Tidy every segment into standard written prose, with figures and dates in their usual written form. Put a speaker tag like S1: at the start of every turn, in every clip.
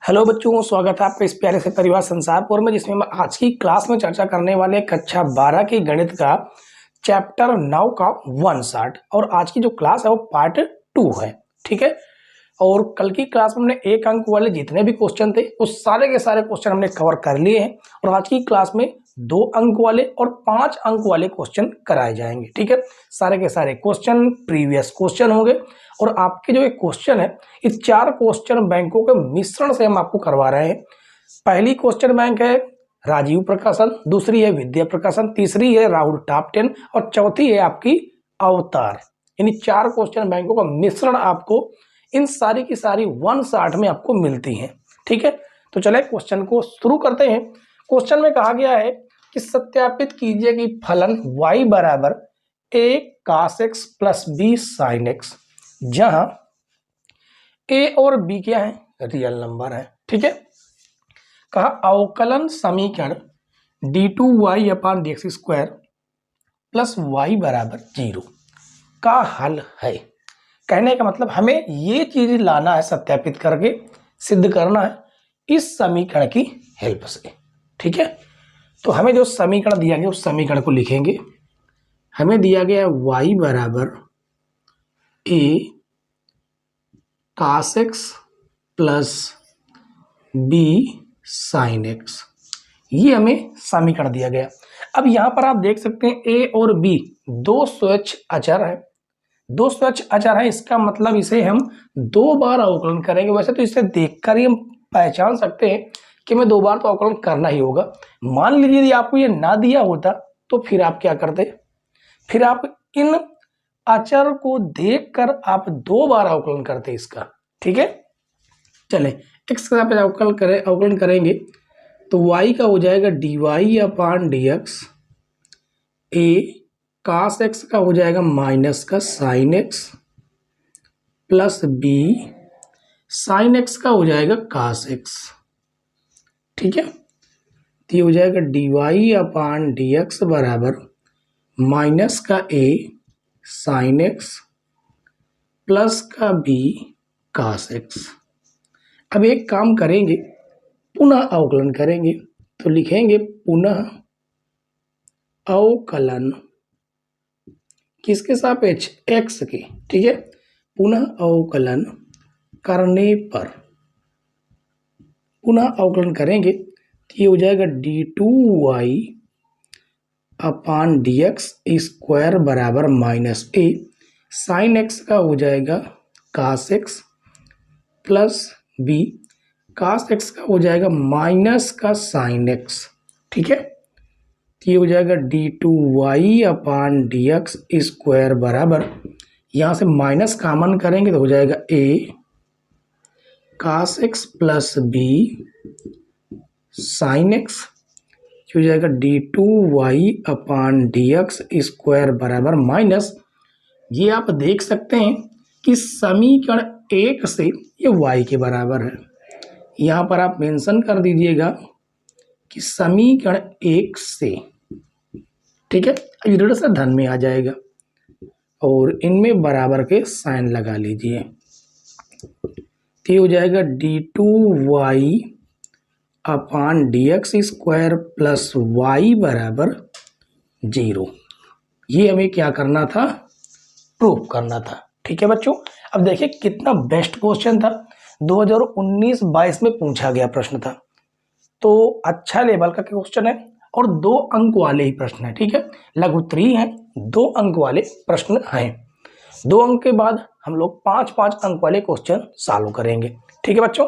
S1: Hello बच्चों, स्वागत है आपका इस प्यारे से परिवार संसारपुर में, जिसमें हम आज की क्लास में चर्चा करने वाले कक्षा 12 की गणित का चैप्टर 9 का 160। और आज की जो क्लास है वो पार्ट 2 है। ठीक है। और कल की क्लास में हमने 1 अंक वाले जितने भी क्वेश्चन थे वो सारे के सारे क्वेश्चन हमने कवर कर लिए हैं। और आज की क्लास में 2 अंक वाले और 5 अंक वाले क्वेश्चन कराए जाएंगे। ठीक है। सारे के सारे क्वेश्चन प्रीवियस क्वेश्चन होंगे। और आपके जो एक क्वेश्चन है, इस 4 क्वेश्चन बैंकों के मिश्रण से हम आपको करवा रहे हैं। पहली क्वेश्चन बैंक है राजीव प्रकाशन, दूसरी है विद्या प्रकाशन, तीसरी है राहुल टॉप 10 और चौथी है आपकी अवतार। यानी 4 क्वेश्चन बैंकों का मिश्रण आपको इन सारी की सारी 160 में आपको मिलती हैं। ठीक है। तो चले क्वेश्चन को शुरू करते हैं। क्वेश्चन में कहा गया है कि सत्यापित कीजिए कि फलन y बराबर a cos x plus b sin x, जहां a और b क्या है, रियल नंबर है। ठीक है। कहा अवकलन समीकरण d2y अपान dx स्क्वायर प्लस y बराबर 0 का हल है। कहने का मतलब हमें ये चीज लाना है, सत्यापित करके सिद्ध करना है इस समीकरण की हेल्प से। ठीक है। तो हमें जो समीकरण दिया गया उस समीकरण को लिखेंगे। हमें दिया गया y बराबर a cos x plus b sin x, ये हमें समीकरण दिया गया। अब यहां पर आप देख सकते हैं a और b दो स्वच्छ अचर है। दो स्वच्छ अचर है, इसका मतलब इसे हम 2 बार अवकलन करेंगे। वैसे तो इसे देखकर ही हम पहचान सकते हैं कि हमें 2 बार तो अवकलन करना ही होगा। मान लीजिए यदि आपको ये ना दिया होता तो फिर आप क्या करते, फिर आप इन अचर को देखकर आप 2 बार अवकलन करते इसका। ठीक है। चले x का पे अवकलन करेंगे तो y का हो जाएगा dy upon dx, a cos x का हो जाएगा माइनस का sin x plus b sin x का हो जाएगा cos x। ठीक है। तो ये हो जाएगा dy अपान dx बराबर माइनस का a sin x प्लस का b cos x। अब एक काम करेंगे, पुनः अवकलन करेंगे तो लिखेंगे पुनः अवकलन किसके सापेक्ष, x के। ठीक है। पुनः अवकलन करने पर, पुनः अवकलन करेंगे तो ये हो जाएगा d2y अपान dx स्क्वायर बराबर माइनस a साइन x का हो जाएगा cos x plus b cos x का हो जाएगा माइनस का sin x। ठीक है। तो ये हो जाएगा d2y अपान dx स्क्वायर बराबर, यहां से माइनस कॉमन करेंगे तो हो जाएगा a cos x plus b sin x, हो जाएगा d2y अपान dx स्क्वायर बराबर माइनस, ये आप देख सकते हैं कि समीकरण 1 से ये y के बराबर है। यहाँ पर आप मेंशन कर दीजिएगा कि समीकरण 1 से। ठीक है। इधर से धन में आ जाएगा और इनमें बराबर के साइन लगा लीजिए। तो हो जाएगा d2y अपान dx स्क्वायर प्लस y बराबर 0। ये हमें क्या करना था, प्रूफ करना था। ठीक है बच्चों। अब देखिए कितना बेस्ट क्वेश्चन था, 2019-22 में पूछा गया प्रश्न था। तो अच्छा लेवल का क्वेश्चन है और 2 अंक वाले ही प्रश्न है। ठीक है। लघुत्तरीय है, 2 अंक वाले प्रश्न हैं। 2 अंक के बाद हम लोग 5-5 अंक वाले क्वेश्चन सॉल्व करेंगे। ठीक है बच्चों।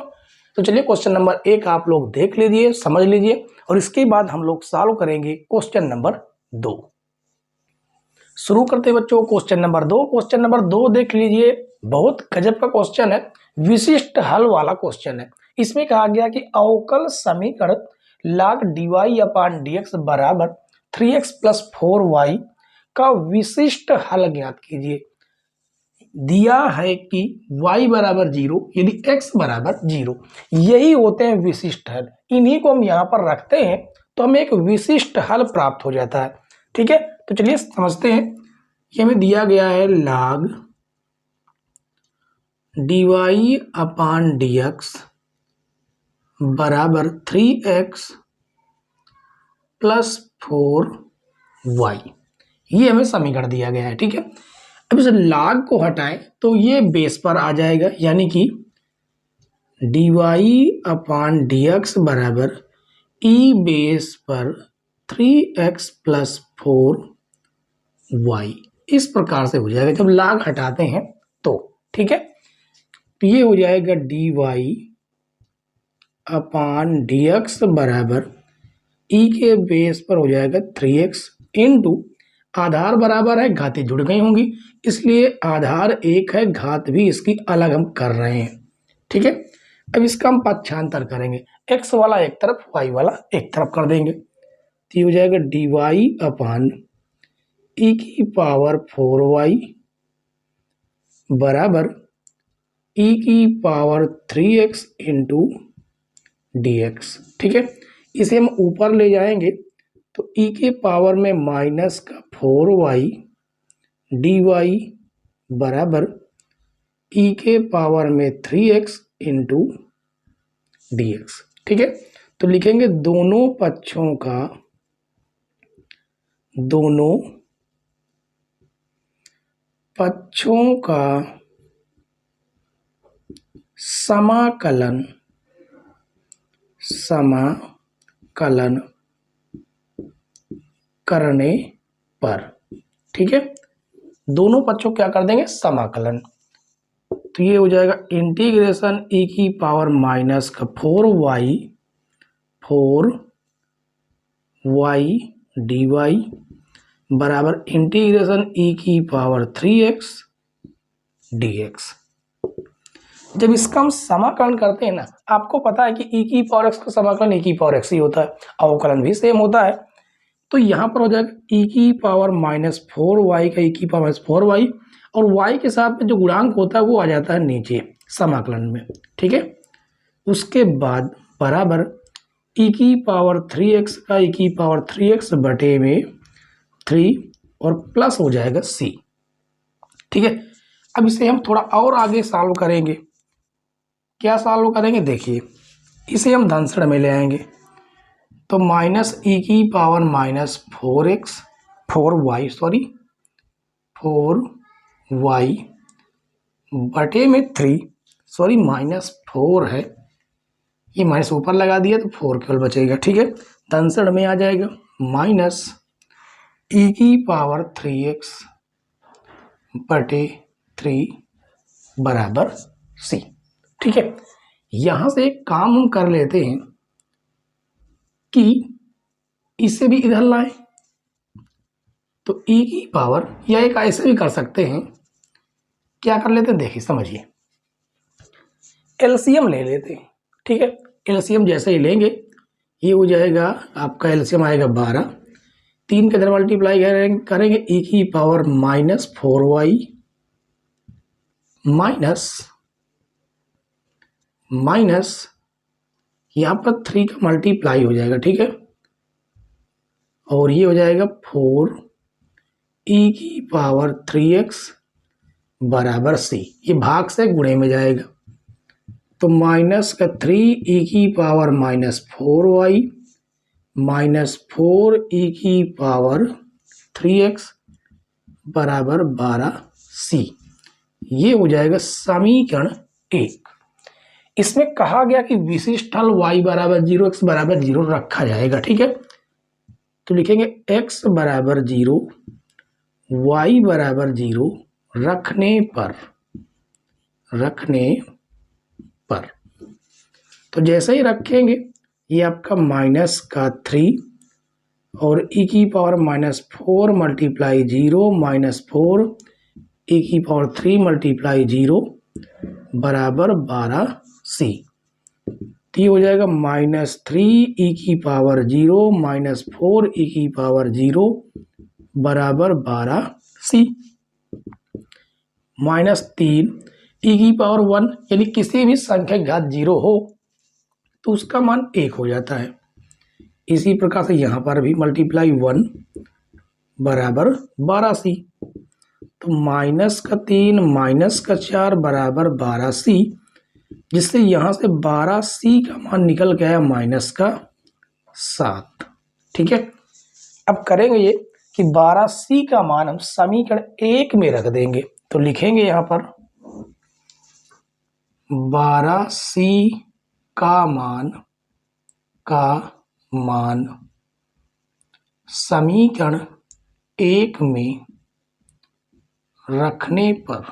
S1: तो चलिए क्वेश्चन नंबर 1 आप लोग देख लीजिए, समझ लीजिए, और इसके बाद हम लोग सॉल्व करेंगे क्वेश्चन नंबर 2। शुरू करते हैं बच्चों क्वेश्चन नंबर 2। क्वेश्चन नंबर 2 देख लीजिए, बहुत गजब का क्वेश्चन है, विशिष्ट हल वाला क्वेश्चन है। इसमें कहा गया कि अवकल समीकरण log dy अपान dx बराबर 3x प्लस 4y का विशिष्ट हल ज्ञात कीजिए। दिया है कि y बराबर 0 यदि x बराबर 0, यही होते हैं विशिष्ट हल। इन्हीं को हम यहाँ पर रखते हैं तो हमें एक विशिष्ट हल प्राप्त हो जाता है। ठीक है। तो चलिए समझते हैं। ये हमें दिया गया है log dy अपान dx बराबर 3x प्लस 4y, ये हमें समीकरण दिया गया है। ठीक है, अब इस log को हटाएं तो ये बेस पर आ जाएगा, यानी कि dy/dx बराबर e बेस पर 3x प्लस 4y, इस प्रकार से हो जाएगा जब log हटाते हैं तो। ठीक है, तो ये हो जाएगा dy/dx बराबर e के बेस पर हो जाएगा 3x इंटू आधार बराबर है, घातें जुड़ गई होंगी, इसलिए आधार एक है, घात भी इसकी अलग हम कर रहे हैं। ठीक है, अब इसका हम पक्षांतर करेंगे, x वाला एक तरफ y वाला एक तरफ कर देंगे, तो ये हो जाएगा dy/e⁴y बराबर e⁴3x इंटू dx। ठीक है, इसे हम ऊपर ले जाएंगे तो e के पावर में माइनस का 4y dy बराबर e के पावर में 3x इंटू dx। ठीक है, तो लिखेंगे दोनों पक्षों का समाकलन करने पर। ठीक है, दोनों पक्षों क्या कर देंगे, समाकलन, तो ये हो जाएगा इंटीग्रेशन e⁴ माइनस का 4y dy बराबर इंटीग्रेशन e⁴3x dx। जब इसका हम समाकलन करते हैं ना, आपको पता है कि e⁴x का समाकलन e⁴x ही होता है, अवकलन भी सेम होता है, तो यहाँ पर हो जाएगा e⁻⁴y का e⁻⁴y, और y के साथ में जो गुणांक होता है वो आ जाता है नीचे समाकलन में। ठीक है, उसके बाद बराबर e⁻3x का e⁻3x बटे में 3 और प्लस हो जाएगा c। ठीक है, अब इसे हम थोड़ा और आगे सॉल्व करेंगे। क्या सॉल्व करेंगे, देखिए इसे हम धनसड़ में ले आएंगे, तो माइनस e⁻⁴y बटे में 3, सॉरी -4 है, ये माइनस ऊपर लगा दिया तो 4 केवल बचेगा। ठीक है, धनसड़ में आ जाएगा माइनस e⁻3x बटे 3 बराबर c। ठीक है, यहां से एक काम हम कर लेते हैं कि इसे भी इधर लाएं, तो e की पावर, या एक ऐसे भी कर सकते हैं, क्या कर लेते हैं, देखिए समझिए, एलसीएम ले लेते हैं। ठीक है, एलसीएम जैसे ही लेंगे ये हो जाएगा, आपका एलसीएम आएगा 12, 3 के इधर मल्टीप्लाई करेंगे e⁻⁻4y माइनस यहाँ पर 3 का मल्टीप्लाई हो जाएगा। ठीक है, और ये हो जाएगा 4e⁻3x बराबर c, ये भाग से गुणे में जाएगा, तो माइनस का 3e⁻⁻4y माइनस 4e⁻3x बराबर 12c, ये हो जाएगा समीकरण 1। इसमें कहा गया कि विशिष्ट हल y बराबर 0 x बराबर 0 रखा जाएगा। ठीक है, तो लिखेंगे x बराबर 0 y बराबर 0 रखने पर, तो जैसे ही रखेंगे ये आपका माइनस का 3 और e⁻⁻4 multiply 0 minus 4 e⁻3 multiply 0 बराबर 12c, तो ये हो जाएगा माइनस 3e⁻0 माइनस 4e⁻0 बराबर 12c, माइनस 3e⁻1, यानी किसी भी संख्या घात 0 हो तो उसका मान 1 हो जाता है। इसी प्रकार से यहाँ पर भी मल्टीप्लाई 1 बराबर 12c, तो माइनस का 3 माइनस का 4 बराबर 12c, जिससे यहाँ से 12c का मान निकल के आया -7। ठीक है, अब करेंगे ये कि 12c का मान हम समीकरण 1 में रख देंगे। तो लिखेंगे यहाँ पर 12c का मान समीकरण 1 में रखने पर,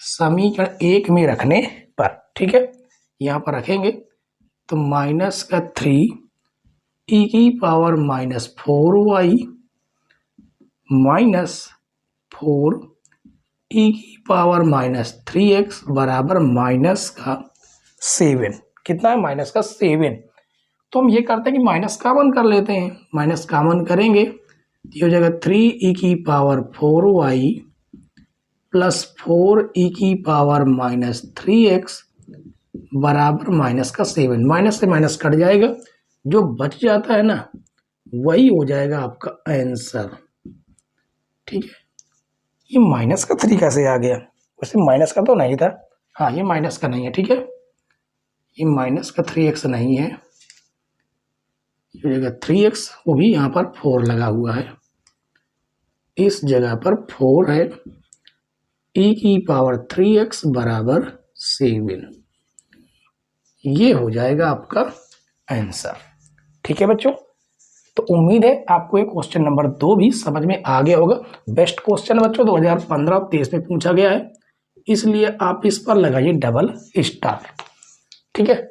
S1: समीकरण 1 में रखने पर, ठीक है, यहाँ पर रखेंगे तो -3 e की पावर -4y -4 e की पावर -3x बराबर -7। कितना है? -7। तो हम ये करते हैं कि माइनस कॉमन कर लेते हैं। माइनस कॉमन करेंगे ये हो जाएगा 3 e की पावर 4y प्लस 4 e की पावर -3x बराबर -7। माइनस से माइनस कट जाएगा, जो बच जाता है ना वही हो जाएगा आपका आंसर। ठीक है, ये माइनस का 3 कैसे आ गया? वैसे माइनस का तो नहीं था। हाँ, ये माइनस का नहीं है। ठीक है, ये माइनस का 3x नहीं है, ये जगह 3x, वो भी यहाँ पर 4 लगा हुआ है, इस जगह पर 4 है। e की पावर 3x बराबर 7, ये हो जाएगा आपका आंसर। ठीक है बच्चों, तो उम्मीद है आपको ये क्वेश्चन नंबर 2 भी समझ में आ गया होगा। बेस्ट क्वेश्चन बच्चों 2015 और 23 में पूछा गया है, इसलिए आप इस पर लगाइए डबल स्टार। ठीक है,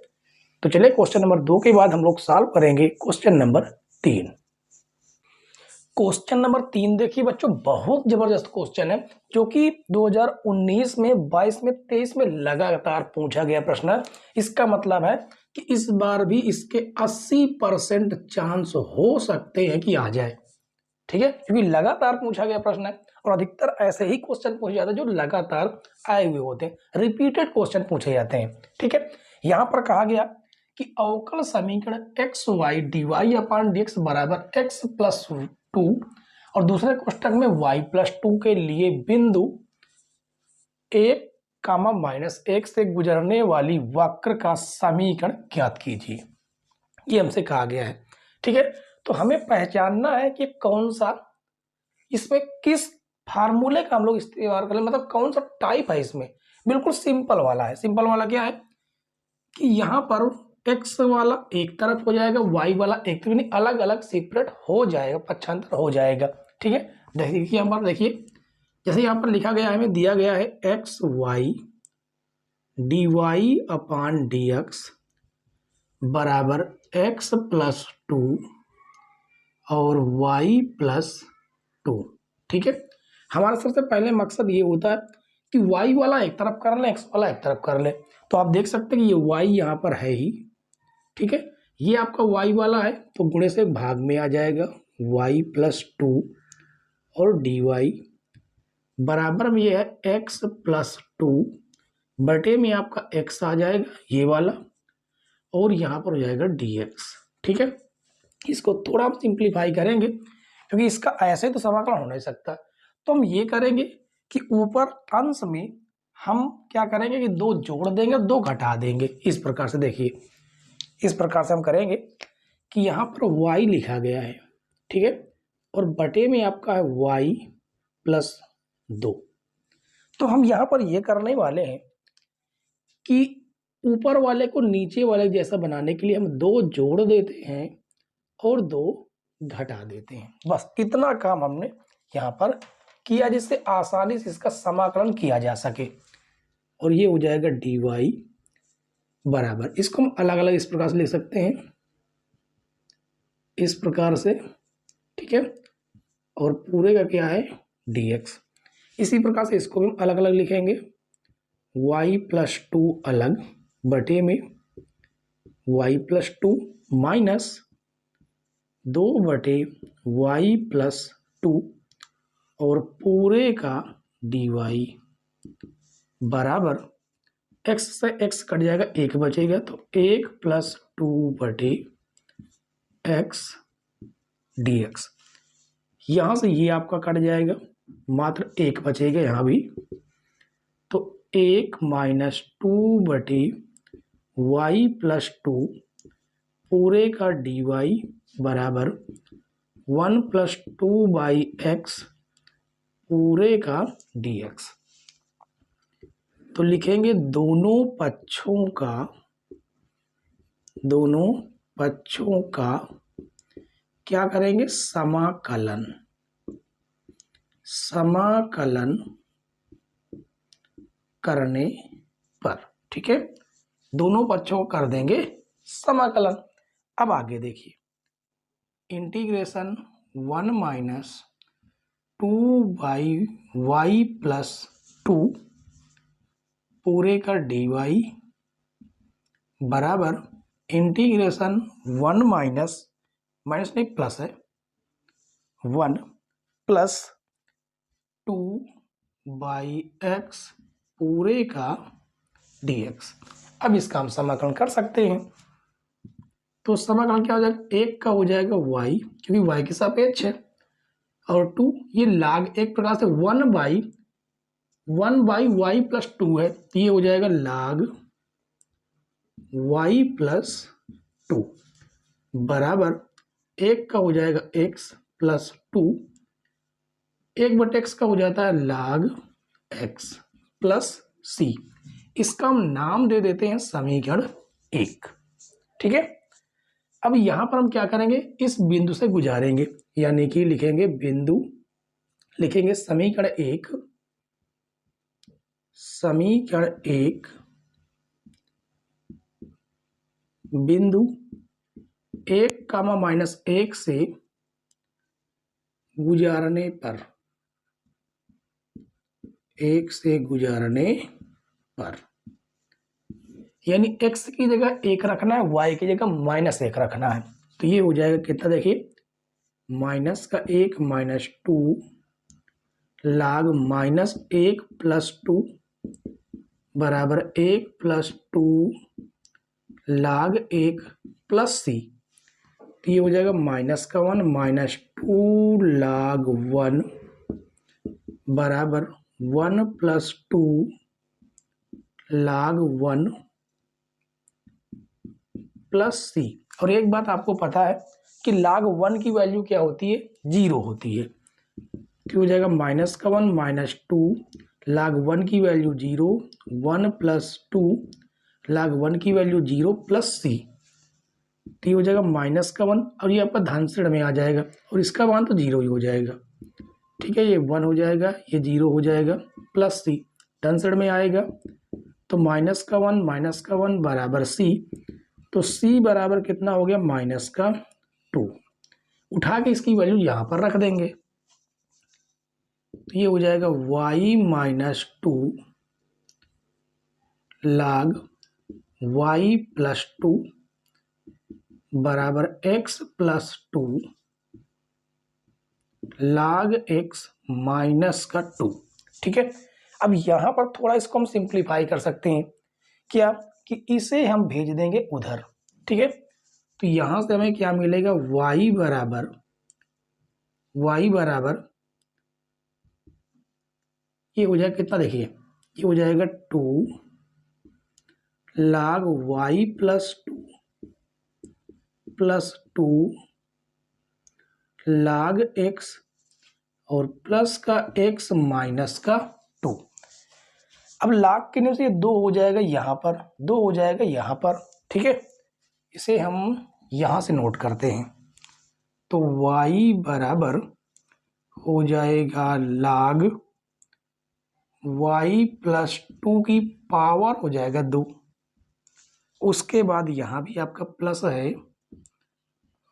S1: तो चलिए क्वेश्चन नंबर 2 के बाद हम लोग सॉल्व करेंगे क्वेश्चन नंबर 3। क्वेश्चन नंबर 3 देखिए बच्चों, बहुत जबरदस्त क्वेश्चन है, जो कि 2019 में, 22 में, 23 में लगातार पूछा गया प्रश्न है। इसका मतलब है कि इस बार भी इसके 80% चांस हो सकते हैं कि आ जाए। ठीक है, क्योंकि लगातार पूछा गया प्रश्न है और अधिकतर ऐसे ही क्वेश्चन पूछे जाते हैं जो लगातार आए हुए होते हैं, रिपीटेड क्वेश्चन पूछे जाते हैं। ठीक है, यहां पर कहा गया कि अवकल समीकरण x Y D Y upon D X बराबर एक्स प्लस 2 और दूसरे कोष्टक में y+2 के लिए बिंदु 1, -1 से गुजरने वाली वक्र का समीकरण ज्ञात कीजिए, ये हमसे कहा गया है। ठीक है, तो हमें पहचानना है कि कौन सा, इसमें किस फार्मूले का हम लोग इस्तेमाल करें, मतलब कौन सा टाइप है इसमें। बिल्कुल सिंपल वाला है। सिंपल वाला क्या है कि यहाँ पर x वाला एक तरफ हो जाएगा, y वाला एक तरफ, अलग अलग सेपरेट हो जाएगा, पक्षांतर हो जाएगा। ठीक है, देखिए यहाँ पर, देखिए जैसे यहाँ पर लिखा गया है, हमें दिया गया है x Y D Y upon D X बराबर x+2 और y+2। ठीक है, हमारा सबसे पहले मकसद ये होता है कि y वाला एक तरफ कर ले, x वाला एक तरफ कर ले। तो आप देख सकते हैं कि ये y यहाँ पर है ही। ठीक है, ये आपका y वाला है तो गुणे से भाग में आ जाएगा, y+2 और dy बराबर में ये है x+2 बटे में आपका x आ जाएगा ये वाला, और यहाँ पर हो जाएगा dx। ठीक है, इसको थोड़ा हम सिंप्लीफाई करेंगे क्योंकि इसका ऐसे तो समाकलन हो नहीं सकता, तो हम ये करेंगे कि ऊपर अंश में हम क्या करेंगे कि 2 जोड़ देंगे, 2 घटा देंगे। इस प्रकार से देखिए, इस प्रकार से हम करेंगे कि यहाँ पर y लिखा गया है, ठीक है, और बटे में आपका है y+2। तो हम यहाँ पर ये करने वाले हैं कि ऊपर वाले को नीचे वाले जैसा बनाने के लिए हम 2 जोड़ देते हैं और 2 घटा देते हैं। बस इतना काम हमने यहाँ पर किया, जिससे आसानी से इसका समाकलन किया जा सके, और ये हो जाएगा dy बराबर, इसको हम अलग अलग इस प्रकार से लिख सकते हैं, इस प्रकार से। ठीक है, और पूरे का क्या है dx। इसी प्रकार से इसको भी हम अलग अलग लिखेंगे, y+2 अलग बटे में y+2 माइनस 2 बटे y+2 और पूरे का dy बराबर x से x कट जाएगा, 1 बचेगा, तो 1+2 बटे x dx। यहाँ से ये आपका कट जाएगा, मात्र 1 बचेगा यहाँ भी, तो 1-2/y+2 पूरे का dy बराबर 1+2/x पूरे का dx। तो लिखेंगे दोनों पक्षों का क्या करेंगे, समाकलन करने पर। ठीक है, दोनों पक्षों को कर देंगे समाकलन। अब आगे देखिए, इंटीग्रेशन 1-2/y+2 पूरे का dy बराबर इंटीग्रेशन 1 माइनस नहीं प्लस है 1+2/x पूरे का dx। अब इसका हम समाकलन कर सकते हैं। तो समाकलन क्या हो जाएगा, एक का हो जाएगा y क्योंकि y के सापेक्ष है, और 2 ये लाग एक प्रकार से 1/y+2 है, तो ये हो जाएगा लाग y+2 बराबर एक का हो जाएगा x+2, 1/x का हो जाता है लाग x+c। इसका हम नाम दे देते हैं समीकरण 1। ठीक है, अब यहां पर हम क्या करेंगे, इस बिंदु से गुजारेंगे, यानी कि लिखेंगे समीकरण 1 बिंदु 1, -1 से गुजारने पर यानी x की जगह 1 रखना है, y की जगह -1 रखना है। तो ये हो जाएगा कितना, देखिए -1 -2 लाग -1+2 बराबर 1+2 लाग 1+c। तो ये हो जाएगा -1 -2 लाग 1 बराबर 1+2 लाग 1+c। और एक बात आपको पता है कि लाग 1 की वैल्यू क्या होती है, 0 होती है। तो हो जाएगा -1 -2 लाग 1 की वैल्यू 0, 1+2 लाग 1 की वैल्यू 0+c। तो ये हो जाएगा -1 और ये आपका धन श्रेणी में आ जाएगा, और इसका मान तो 0 ही हो जाएगा। ठीक है, ये 1 हो जाएगा, ये 0 हो जाएगा, +c धन श्रेणी में आएगा। तो -1 बराबर c। तो c बराबर कितना हो गया, -2। उठा के इसकी वैल्यू यहाँ पर रख देंगे, तो ये हो जाएगा y-2 लाग y+2 बराबर x+2 लाग x-2। ठीक है, अब यहां पर थोड़ा इसको हम सिंप्लीफाई कर सकते हैं, क्या कि इसे हम भेज देंगे उधर। ठीक है, तो यहां से हमें क्या मिलेगा, y बराबर ये हो जाएगा कितना, देखिए ये हो जाएगा 2 लाग y+2 लाग x और प्लस का x माइनस का 2। अब लाग के नीचे 2 हो जाएगा यहाँ पर, 2 हो जाएगा यहाँ पर। ठीक है, इसे हम यहाँ से नोट करते हैं। तो y बराबर हो जाएगा लाग y+2 की पावर हो जाएगा 2। उसके बाद यहाँ भी आपका प्लस है,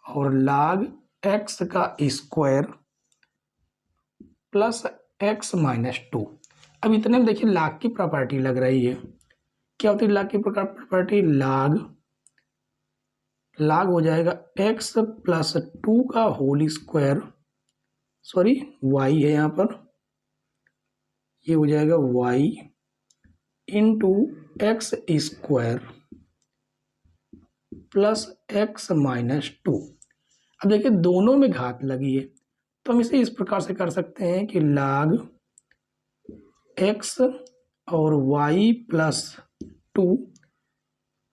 S1: और लाग x का स्क्वायर प्लस x-2। अब इतने में देखिए लाग की प्रॉपर्टी लग रही है। क्या होती है लाग की प्रॉपर्टी, लाग हो जाएगा x+2 का होल स्क्वायर, सॉरी y है यहाँ पर, ये हो जाएगा y into x square plus x-2। अब देखिए दोनों में घात लगी है, तो हम इसे इस प्रकार से कर सकते हैं कि log x और y प्लस 2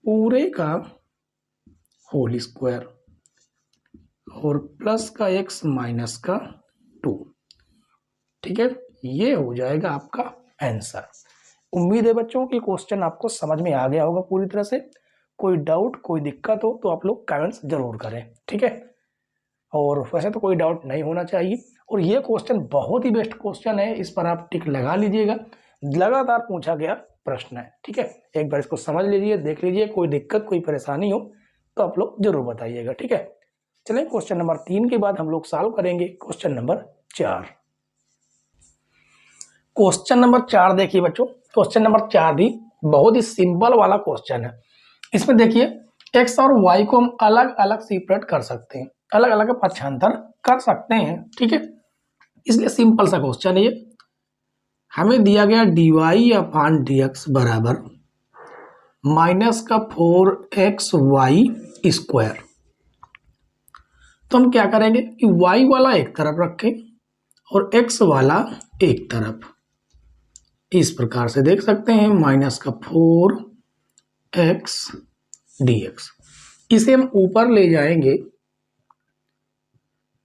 S1: पूरे का होल स्क्वायर और प्लस का x माइनस का 2। ठीक है, ये हो जाएगा आपका आंसर। उम्मीद है बच्चों कि क्वेश्चन आपको समझ में आ गया होगा पूरी तरह से। कोई डाउट कोई दिक्कत हो तो आप लोग कमेंट्स जरूर करें, ठीक है। और वैसे तो कोई डाउट नहीं होना चाहिए। और ये क्वेश्चन बहुत ही बेस्ट क्वेश्चन है, इस पर आप टिक लगा लीजिएगा, लगातार पूछा गया प्रश्न है, ठीक है। एक बार इसको समझ लीजिए, देख लीजिए, कोई दिक्कत कोई परेशानी हो तो आप लोग जरूर बताइएगा, ठीक है। चलिए क्वेश्चन नंबर 3 के बाद हम लोग सॉल्व करेंगे क्वेश्चन नंबर 4। क्वेश्चन नंबर 4 देखिए बच्चों, क्वेश्चन नंबर 4 भी बहुत ही सिंपल वाला क्वेश्चन है। इसमें देखिए x और y को हम अलग अलग सेपरेट कर सकते हैं, अलग अलग पक्षांतर कर सकते हैं, ठीक है। इसलिए सिंपल सा क्वेश्चन है ये। हमें दिया गया dy अपान dx बराबर माइनस का 4xy स्क्वायर। तो हम क्या करेंगे कि y वाला एक तरफ रखें और x वाला एक तरफ, इस प्रकार से देख सकते हैं माइनस का 4x dx। इसे हम ऊपर ले जाएंगे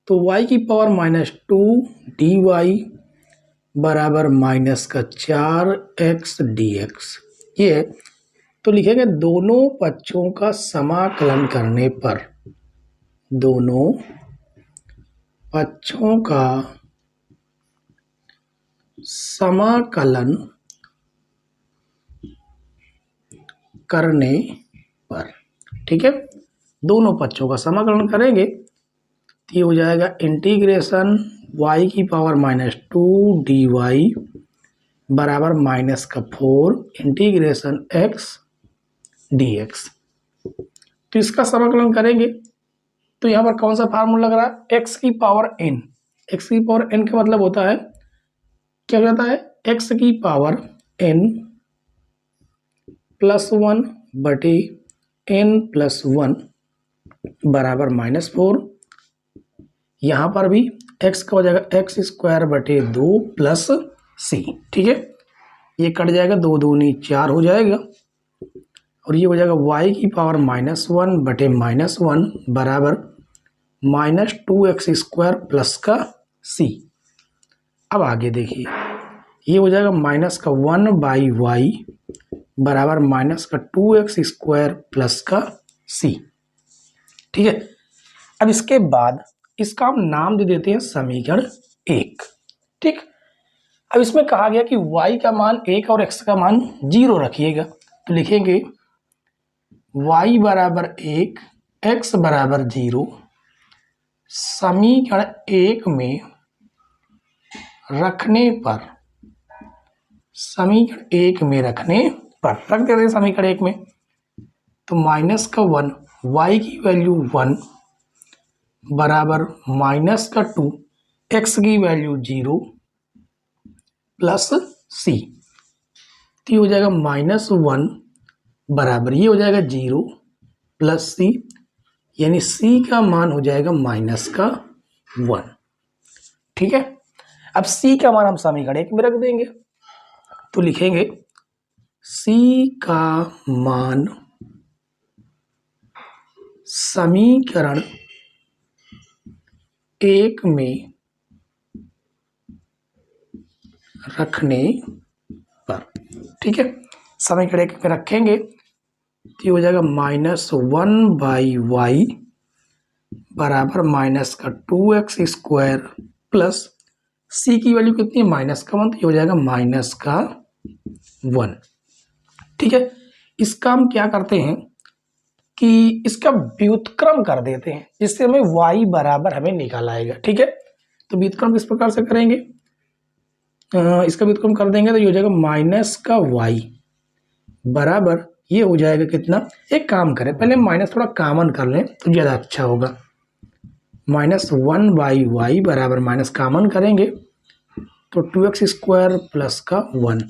S1: तो y की पावर माइनस 2 dy बराबर माइनस का 4x dx। ये है, तो लिखेंगे दोनों पक्षों का समाकलन करने पर, दोनों पक्षों का समाकलन करने पर, ठीक है। दोनों पक्षों का समाकलन करेंगे तो ये हो जाएगा इंटीग्रेशन y की पावर माइनस 2 dy बराबर माइनस का 4 इंटीग्रेशन x dx। तो इसका समाकलन करेंगे तो यहाँ पर कौन सा फार्मूला लग रहा है, x की पावर n। x की पावर n का मतलब होता है, क्या हो जाता है, x की पावर n प्लस 1 बटे n प्लस 1 बराबर माइनस 4। यहाँ पर भी x का हो जाएगा एक्स स्क्वायर बटे 2 प्लस c, ठीक है। ये कट जाएगा, 2 दूनी 4 हो जाएगा और ये हो जाएगा y की पावर माइनस 1 बटे माइनस 1 बराबर माइनस 2x स्क्वायर प्लस का c। अब आगे देखिए, ये हो जाएगा माइनस का 1 बाई वाई बराबर माइनस का 2x स्क्वायर प्लस का c, ठीक है। अब इसके बाद इसका हम नाम दे देते हैं समीकरण 1, ठीक। अब इसमें कहा गया कि y का मान 1 और x का मान 0 रखिएगा, तो लिखेंगे y बराबर 1 x बराबर 0 समीकरण 1 में रखने पर, समीकरण 1 में रखने पर रख देते हैं समीकरण 1 में, तो माइनस का 1 y की वैल्यू 1 बराबर माइनस का 2 x की वैल्यू 0 प्लस c। तो ये हो जाएगा माइनस 1 बराबर, ये हो जाएगा 0 प्लस c, यानी c का मान हो जाएगा माइनस का 1, ठीक है। अब c का मान हम समीकरण 1 में रख देंगे, तो लिखेंगे c का मान समीकरण 1 में रखने पर, ठीक है। समीकरण 1 में रखेंगे तो ये हो जाएगा माइनस 1 बाई वाई बराबर माइनस का 2x स्क्वायर प्लस c की वैल्यू कितनी है, माइनस का 1, तो ये हो जाएगा माइनस का 1, ठीक है। इसका हम क्या करते हैं कि इसका व्युत्क्रम कर देते हैं, जिससे हमें y बराबर हमें निकाल आएगा, ठीक है। तो व्युत्क्रम किस प्रकार से करेंगे, इसका व्युत्क्रम कर देंगे तो ये हो जाएगा माइनस का y बराबर, ये हो जाएगा कितना, एक काम करें पहले माइनस थोड़ा कॉमन कर लें तो ज़्यादा अच्छा होगा। माइनस 1 बाई वाई बराबर माइनस कॉमन करेंगे तो 2x स्क्वायर प्लस का 1,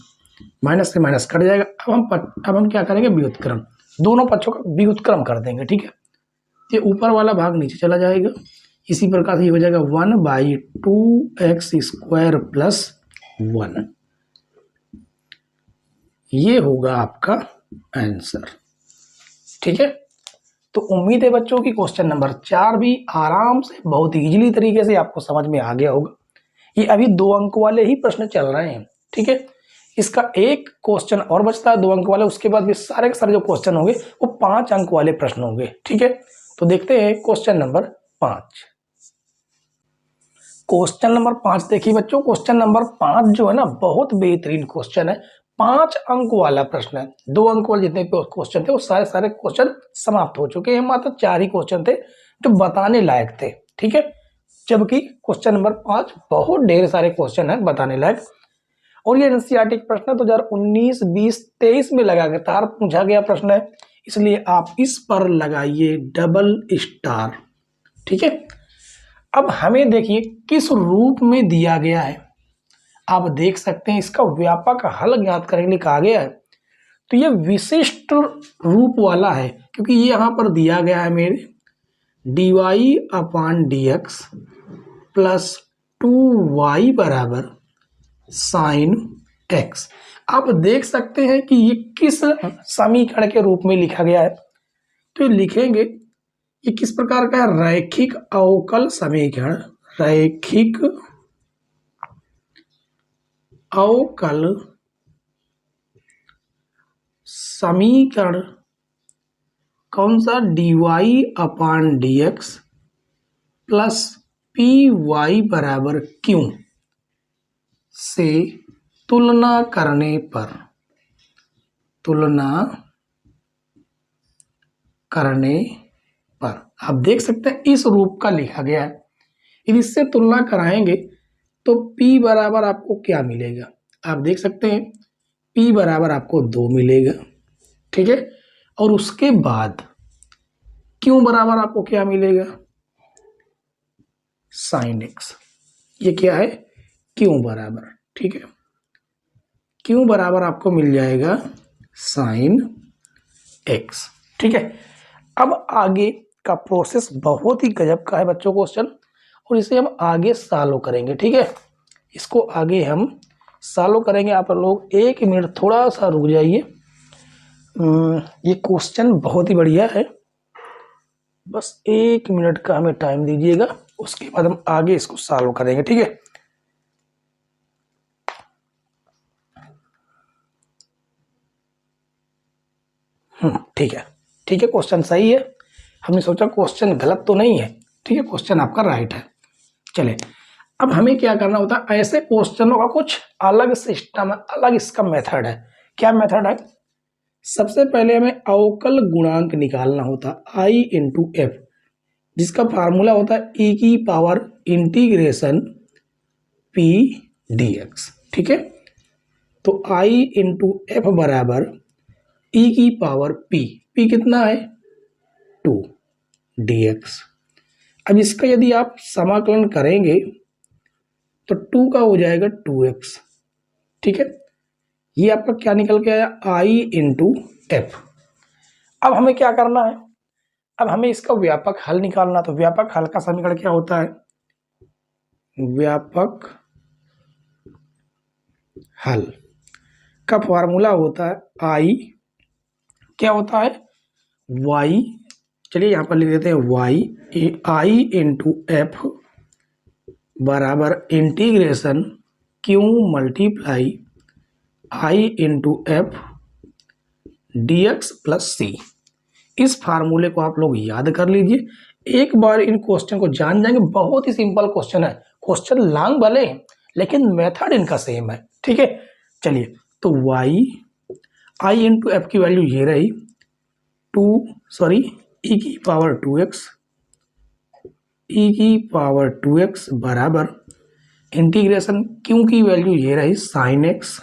S1: माइनस से माइनस कट जाएगा। अब हम क्या करेंगे, व्युत्क्रम, दोनों पक्षों का व्युत्क्रम कर देंगे, ठीक है। ये ऊपर वाला भाग नीचे चला जाएगा, इसी प्रकार से ये हो जाएगा 1 बाई 2x स्क्वायर प्लस 1। ये होगा आपका आंसर। ठीक है, तो उम्मीद है बच्चों की क्वेश्चन नंबर 4 भी आराम से बहुत इजीली तरीके से आपको समझ में आ गया होगा। ये अभी 2 अंक वाले ही प्रश्न चल रहे हैं। ठीक है, इसका एक क्वेश्चन और बचता है 2 अंक वाले, उसके बाद भी सारे के सारे जो क्वेश्चन होंगे वो 5 अंक वाले प्रश्न होंगे। ठीक है, तो देखते हैं क्वेश्चन नंबर 5। क्वेश्चन नंबर 5 देखिए बच्चों, क्वेश्चन नंबर 5 जो है ना बहुत बेहतरीन क्वेश्चन है। 5 अंक वाला प्रश्न है। 2 अंक वाले जितने क्वेश्चन थे वो सारे सारे क्वेश्चन समाप्त हो चुके हैं, मात्र 4 ही क्वेश्चन थे जो बताने लायक थे। ठीक है, जबकि क्वेश्चन नंबर 5 बहुत ढेर सारे क्वेश्चन है बताने लायक, और ये एनसीईआरटी प्रश्न 2019, 20, 23 में लगातार पूछा गया प्रश्न है, इसलिए आप इस पर लगाइए डबल स्टार। ठीक है, अब हमें देखिए किस रूप में दिया गया है, आप देख सकते हैं इसका व्यापक हल ज्ञात करने के लिए कहा गया है। तो ये विशिष्ट रूप वाला है, क्योंकि ये यहां पर दिया गया है मेरे dy/dx प्लस 2y बराबर साइन x। आप देख सकते हैं कि ये किस समीकरण के रूप में लिखा गया है। तो लिखेंगे ये किस प्रकार का है, रैखिक अवकल समीकरण, रैखिक अवकल समीकरण कौन सा, dy/dx प्लस py बराबर q से तुलना करने पर आप देख सकते हैं इस रूप का लिखा गया है। यदि इससे तुलना कराएंगे तो p बराबर आपको क्या मिलेगा, आप देख सकते हैं p बराबर आपको 2 मिलेगा। ठीक है, और उसके बाद q बराबर आपको क्या मिलेगा, साइन x। ये क्या है, q बराबर, ठीक है, q बराबर आपको मिल जाएगा साइन x। ठीक है, अब आगे का प्रोसेस बहुत ही गजब का है बच्चों क्वेश्चन, और इसे हम आगे सॉल्व करेंगे। ठीक है, इसको आगे हम सॉल्व करेंगे। आप लोग 1 मिनट थोड़ा सा रुक जाइए, ये क्वेश्चन बहुत ही बढ़िया है, बस 1 मिनट का हमें टाइम दीजिएगा, उसके बाद हम आगे इसको सॉल्व करेंगे। ठीक है, ठीक है, ठीक है, क्वेश्चन सही है। हमने सोचा क्वेश्चन गलत तो नहीं है। ठीक है, क्वेश्चन आपका राइट है। चले, अब हमें क्या करना होता है, ऐसे क्वेश्चनों का कुछ अलग सिस्टम है, अलग इसका मेथड है। क्या मेथड है, सबसे पहले हमें अवकल गुणांक निकालना होता I इंटू एफ, जिसका फार्मूला होता है e की पावर इंटीग्रेशन p dx। ठीक है, तो I इंटू एफ बराबर e की पावर p कितना है 2 dx। अब इसका यदि आप समाकलन करेंगे तो 2 का हो जाएगा 2x। ठीक है, ये आपका क्या निकल के आया, I इंटू एफ। अब हमें क्या करना है, अब हमें इसका व्यापक हल निकालना। तो व्यापक हल का समीकरण क्या होता है, व्यापक हल का फॉर्मूला होता है I, क्या होता है y, चलिए यहां पर लिख देते हैं y, I इंटू एफ बराबर integration q multiply I into F dx plus C. इस फार्मूले को आप लोग याद कर लीजिए, एक बार इन क्वेश्चन को जान जाएंगे। बहुत ही सिंपल क्वेश्चन है, क्वेश्चन लॉन्ग भले हैं लेकिन मेथड इनका सेम है। ठीक है, चलिए, तो y I इंटू एफ की वैल्यू ये रही e की पावर 2x बराबर इंटीग्रेशन q की वैल्यू ये रही साइन x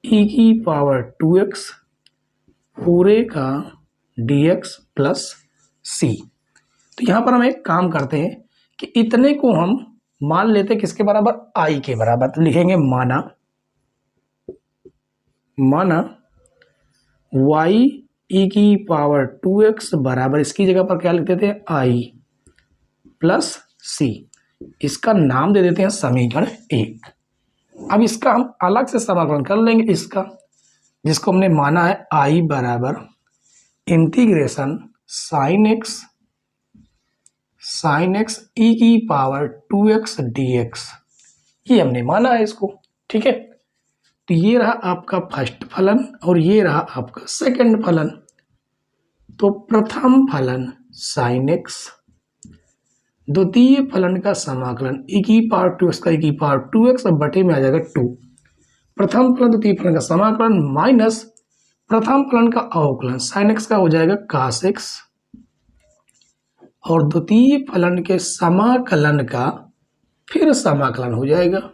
S1: e की पावर 2x पूरे का dx प्लस c। तो यहां पर हम एक काम करते हैं कि इतने को हम मान लेते हैं किसके बराबर, I के बराबर। तो लिखेंगे माना y e की पावर 2x बराबर, इसकी जगह पर क्या लिख देते हैं I प्लस c। इसका नाम दे देते हैं समीकरण 1। अब इसका हम अलग से समाकलन कर लेंगे इसका, जिसको हमने माना है आई बराबर इंटीग्रेशन साइन एक्स ई की पावर 2x dx, ये हमने माना है इसको। ठीक है, तो ये रहा आपका फर्स्ट फलन और ये रहा आपका सेकंड फलन। तो प्रथम फलन साइन एक्स, द्वितीय फलन का समाकलन e की पावर 2x का e की पावर 2x और बटे में आ जाएगा 2। प्रथम फलन द्वितीय फलन का समाकलन माइनस प्रथम फलन का अवकलन साइन एक्स का हो जाएगा cos x और द्वितीय फलन के समाकलन का फिर समाकलन हो जाएगा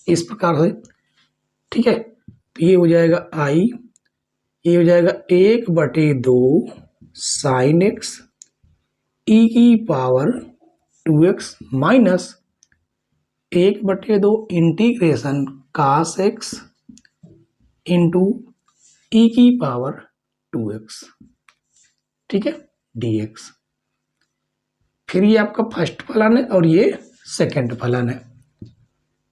S1: इस प्रकार से। ठीक है, तो ये हो जाएगा आई, ये हो जाएगा 1/2 साइन एक्स ई की power 2x minus 1/2 integration cos x into E की पावर 2x, ठीक है, dx। फिर ये आपका फर्स्ट फलन है और ये सेकंड फलन है,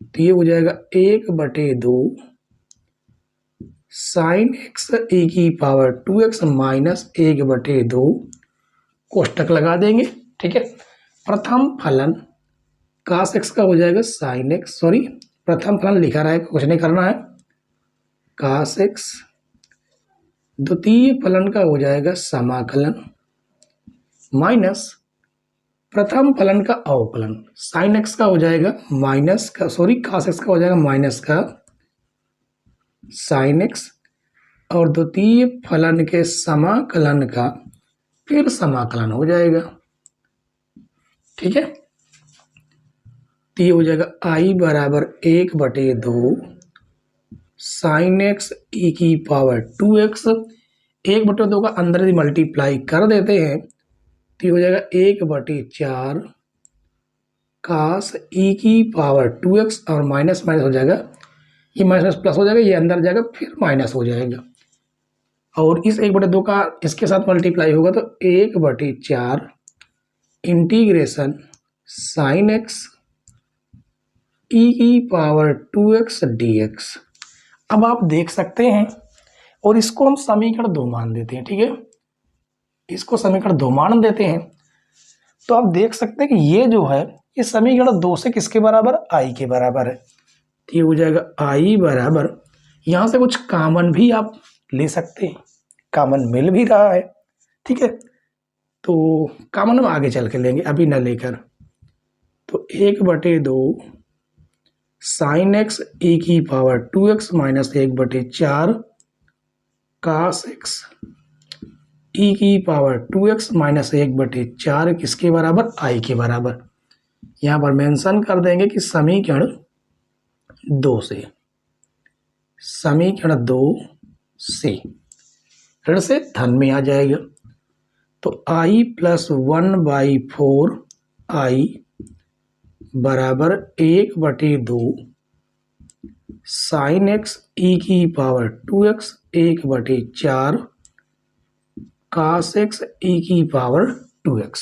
S1: तो ये हो जाएगा 1/2 साइन एक्स ई की पावर 2x माइनस 1/2 कोष्टक लगा देंगे। ठीक है, प्रथम फलन cos x का हो जाएगा साइन एक्स, सॉरी प्रथम फलन लिखा रहा है, कुछ नहीं करना है, cos x, द्वितीय फलन का हो जाएगा समाकलन माइनस प्रथम फलन का अवकलन साइन एक्स का हो जाएगा माइनस का, सॉरी cos x का हो जाएगा माइनस का साइन एक्स और द्वितीय फलन के समाकलन का फिर समाकलन हो जाएगा। ठीक है, तो ये हो जाएगा आई बराबर 1/2 साइन एक्स ई की पावर 2x, 1/2 का अंदर ही मल्टीप्लाई कर देते हैं तो ये हो जाएगा 1/4 cos ई की पावर 2x और माइनस माइनस हो जाएगा, ये माइनस प्लस हो जाएगा, ये अंदर जाएगा फिर माइनस हो जाएगा और इस 1/2 का इसके साथ मल्टीप्लाई होगा तो 1/4 इंटीग्रेशन साइन एक्स ई की पावर 2x dx। अब आप देख सकते हैं और इसको हम समीकरण 2 मान देते हैं। ठीक है, इसको समीकरण 2 मान देते हैं तो आप देख सकते हैं कि ये जो है ये समीकरण 2 से किसके बराबर, आई के बराबर है। तो ये हो जाएगा आई बराबर, यहाँ से कुछ कॉमन भी आप ले सकते हैं, कॉमन मिल भी रहा है। ठीक है, तो कॉमन हम आगे चल के लेंगे, अभी न लेकर। तो 1/2 साइन एक्स ई की power 2x minus 1/4 cos x ई की पावर 2x माइनस 1/4 किसके बराबर, आई के बराबर। यहाँ पर मेंशन कर देंगे कि समीकरण 2 से, समीकरण 2 से ऋण से धन में आ जाएगा तो i + 1/4 आई बराबर 1/2 साइन एक्स ई की पावर 2x 1/4 cos x ई की पावर 2x।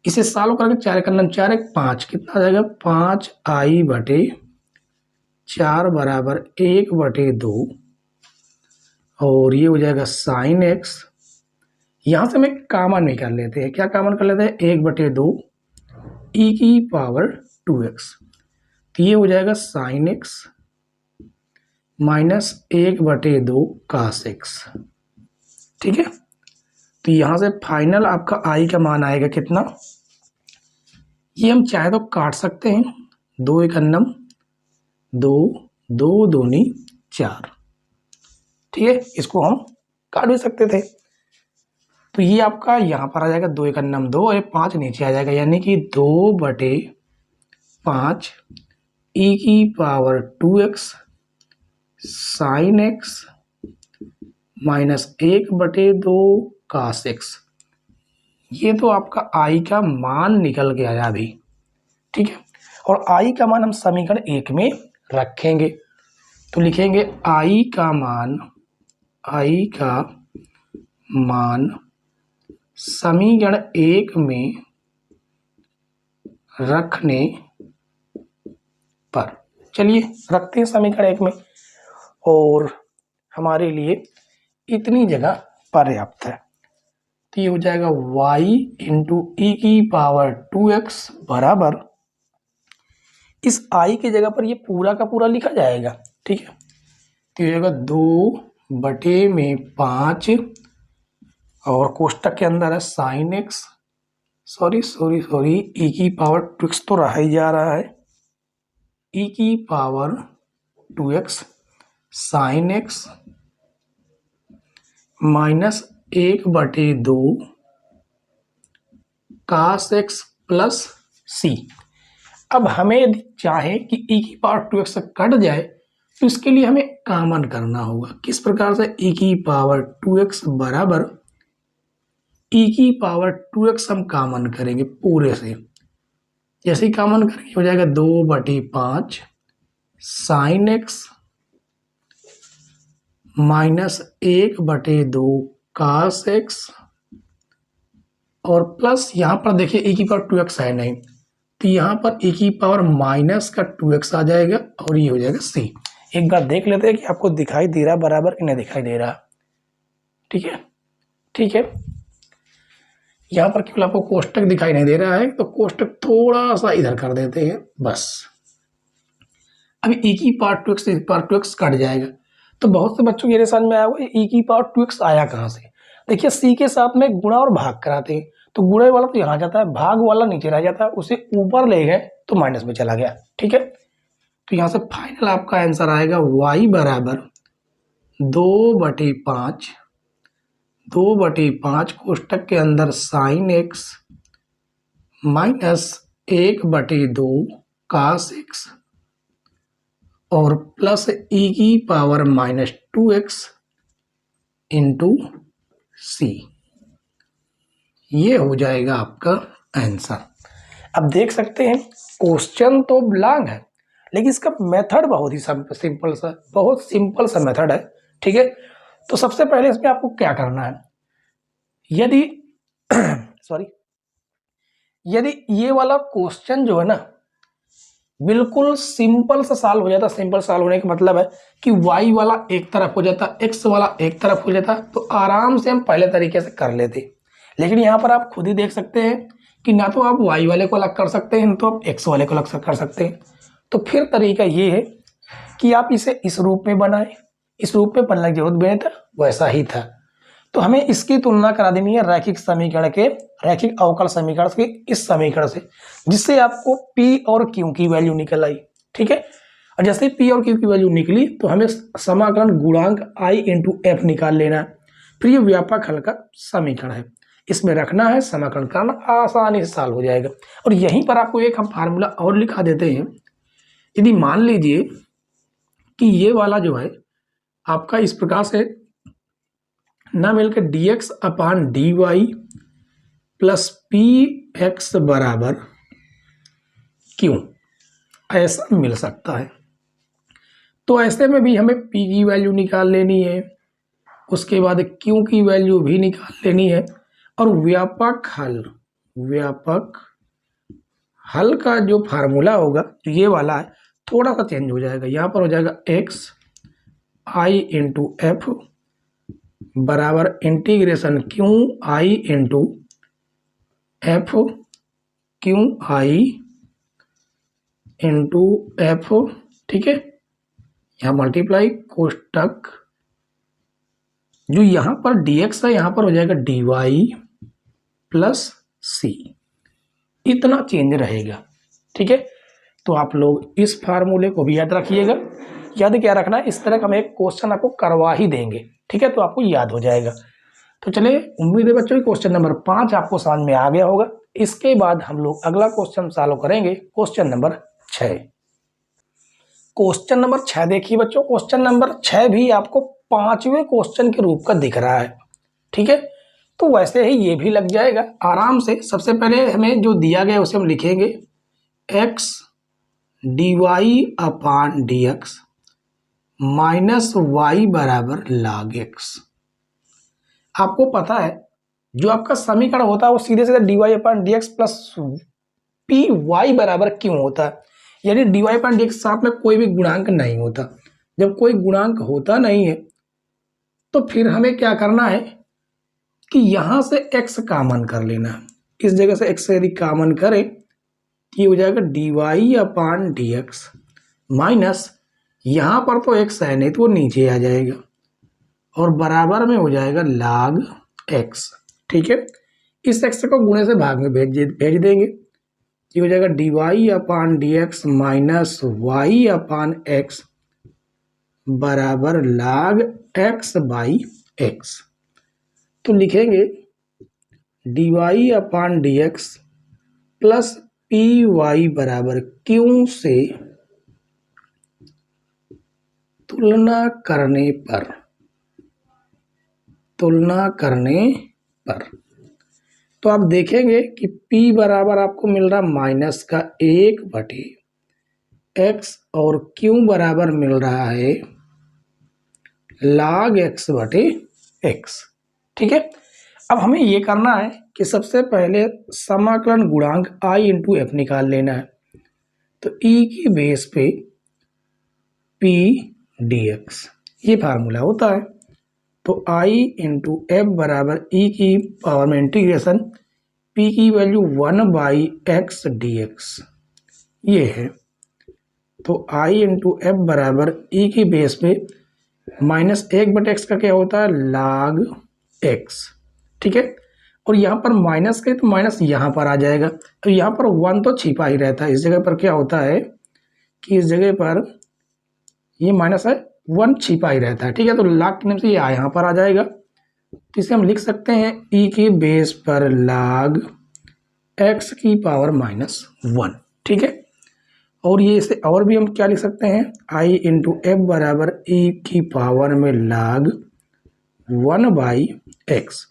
S1: इसे सॉल्व करके 4 का नम 4 1 5 कितना आ जाएगा, 5i/4 बराबर 1/2 और ये हो जाएगा साइन एक्स। यहाँ से मैं कॉमन में कर लेते हैं, क्या कॉमन कर लेते हैं, 1/2 ई की पावर 2x, तो ये हो जाएगा sine x minus 1/2 cos x। ठीक है, तो यहाँ से फाइनल आपका आई का मान आएगा कितना, ये हम चाहे तो काट सकते हैं, 2 1 2 2 दूनी 4। ठीक है, इसको हम काट भी सकते थे, तो ये आपका यहाँ पर आ जाएगा 2 1 2 और 5 नीचे आ जाएगा, यानी कि 2/5 ई की power 2x sine x minus 1/2 cos x। ये तो आपका आई का मान निकल के आया अभी। ठीक है, और आई का मान हम समीकरण 1 में रखेंगे तो लिखेंगे आई का मान समीकरण 1 में रखने पर चलिए रखते हैं समीकरण 1 में, और हमारे लिए इतनी जगह पर्याप्त है। तो ये हो जाएगा y इंटू ई की पावर 2x बराबर, इस i की जगह पर ये पूरा का पूरा लिखा जाएगा, ठीक है। तो ये हो जाएगा 2/5 और कोष्टक के अंदर है साइन एक्स, सॉरी ई की पावर 2x तो रहा ही जा रहा है, ई की power 2x sine x minus 1/2 कास एक्स प्लस सी। अब हमें यदि चाहे कि ई की पावर 2x कट जाए तो इसके लिए हमें कॉमन करना होगा। किस प्रकार से? ई की पावर 2x बराबर ई की पावर 2x हम कॉमन करेंगे पूरे से, जैसे ही कॉमन करेंगे हो जाएगा 2/5 साइन एक्स माइनस 1/2 कास एक्स, और प्लस यहाँ पर देखिए ई की पावर 2x है नहीं, तो यहाँ पर ई की पावर माइनस का 2x आ जाएगा और ये हो जाएगा सी। एक बार देख लेते हैं कि आपको दिखाई दे रहा बराबर कि नहीं दिखाई दे रहा। ठीक है, ठीक है। यहाँ पर केवल आपको कोष्टक दिखाई नहीं दे रहा है, तो कोष्टक थोड़ा सा इधर कर देते हैं बस। अभी ई की पावर 2x कट जाएगा, तो बहुत से बच्चों के समझ में आया होगा ई की पावर 2x आया कहाँ से। देखिए सी के साथ में गुणा और भाग कराते हैं, तो गुणे वाला तो यहाँ जाता है, भाग वाला नीचे रह जाता है, उसे ऊपर ले गए तो माइनस में चला गया। ठीक है, तो यहाँ से फाइनल आपका आंसर आएगा y बराबर 2/5 कोष्टक के अंदर साइन एक्स माइनस 1/2 कास एक्स और प्लस ई की पावर माइनस 2x इंटू सी। ये हो जाएगा आपका आंसर। अब देख सकते हैं क्वेश्चन तो लॉन्ग है, लेकिन इसका मेथड बहुत ही सिंपल सा, बहुत सिंपल सा मेथड है। ठीक है, तो सबसे पहले इसमें आपको क्या करना है, यदि यदि ये वाला क्वेश्चन जो है ना बिल्कुल सिंपल सा सॉल्व हो जाता, सिंपल सॉल्व होने का मतलब है कि y वाला एक तरफ हो जाता, x वाला एक तरफ हो जाता, तो आराम से हम पहले तरीके से कर लेते। लेकिन यहाँ पर आप खुद ही देख सकते हैं कि ना तो आप y वाले को अलग कर सकते हैं, ना तो आप x वाले को अलग कर सकते हैं। तो फिर तरीका ये है कि आप इसे इस रूप में बनाएं, इस रूप में बनने की जरूरत भी नहीं था, वैसा ही था। तो हमें इसकी तुलना करा देनी है रैखिक समीकरण के, रैखिक अवकल समीकरण के इस समीकरण से, जिससे आपको P और Q की वैल्यू निकल आई। ठीक है, और जैसे P और Q की वैल्यू निकली तो हमें समाकलन गुणांक I इंटू एफ निकाल लेना है। फिर ये व्यापक हल का समीकरण है, इसमें रखना है, समाकलन करना आसानी से सॉल्व हो जाएगा। और यहीं पर आपको एक हम फार्मूला और लिखा देते हैं। यदि मान लीजिए कि ये वाला जो है आपका इस प्रकार से ना मिलकर dx upon dy plus px बराबर q, ऐसा मिल सकता है। तो ऐसे में भी हमें p की वैल्यू निकाल लेनी है, उसके बाद q की वैल्यू भी निकाल लेनी है, और व्यापक हल का जो फार्मूला होगा जो ये वाला है थोड़ा सा चेंज हो जाएगा। यहाँ पर हो जाएगा x i इंटू एफ बराबर integration Q I into F Q I into F. ठीक है, यहाँ मल्टीप्लाई कोष्टक जो यहाँ पर dx है यहाँ पर हो जाएगा dy प्लस सी, इतना चेंज रहेगा। ठीक है, तो आप लोग इस फार्मूले को भी याद रखिएगा। याद क्या रखना है, इस तरह का हम एक क्वेश्चन आपको करवा ही देंगे। ठीक है, तो आपको याद हो जाएगा। तो चलिए, उम्मीद है बच्चों क्वेश्चन नंबर 5 आपको समझ में आ गया होगा। इसके बाद हम लोग अगला क्वेश्चन सॉल्व करेंगे, क्वेश्चन नंबर 6। क्वेश्चन नंबर 6 देखिए बच्चों, क्वेश्चन नंबर 6 भी आपको 5वें क्वेश्चन के रूप का दिख रहा है। ठीक है, तो वैसे ही ये भी लग जाएगा आराम से। सबसे पहले हमें जो दिया गया उसे हम लिखेंगे x dy अपान dx माइनस y बराबर log x। आपको पता है जो आपका समीकरण होता है वो सीधे सीधे dy अपान dx प्लस पी वाई बराबर क्यों होता है। यानी dy अपॉन dx साथ में कोई भी गुणांक नहीं होता। जब कोई गुणांक होता नहीं है तो फिर हमें क्या करना है कि यहां से x कॉमन कर लेना है। इस जगह से x यदि कॉमन करें ये हो जाएगा dy अपॉन dx माइनस यहां पर तो x है नहीं तो वो नीचे आ जाएगा और बराबर में हो जाएगा log x। ठीक है, इस x को गुणे से भाग में भेज देंगे। ये हो जाएगा dy upon dx minus y upon x बराबर log x बाई x। तो लिखेंगे dy upon dx plus P Y बराबर क्यू से तुलना करने पर तो आप देखेंगे कि p बराबर आपको मिल रहा माइनस का 1/x और q बराबर मिल रहा है log x/x। ठीक है, अब हमें ये करना है कि सबसे पहले समाकलन गुणांक i इंटू एफ निकाल लेना है। तो e की बेस पे p dx ये फार्मूला होता है। तो i इंटू एफ बराबर e की पावर में इंटीग्रेशन p की वैल्यू 1/x dx ये है। तो i इंटू एफ बराबर e की बेस पे माइनस 1/x का क्या होता है log x। ठीक है, और यहाँ पर माइनस के तो माइनस यहाँ पर आ जाएगा। तो यहाँ पर 1 तो छिपा ही रहता है। इस जगह पर क्या होता है कि इस जगह पर ये माइनस है 1 छिपा ही रहता है। ठीक है, तो log के नाम से ये यहाँ पर आ जाएगा। तो इसे हम लिख सकते हैं e की बेस पर log x की पावर -1। ठीक है, और ये इसे और भी हम क्या लिख सकते हैं i इंटू एफ बराबर e की पावर में log 1/x।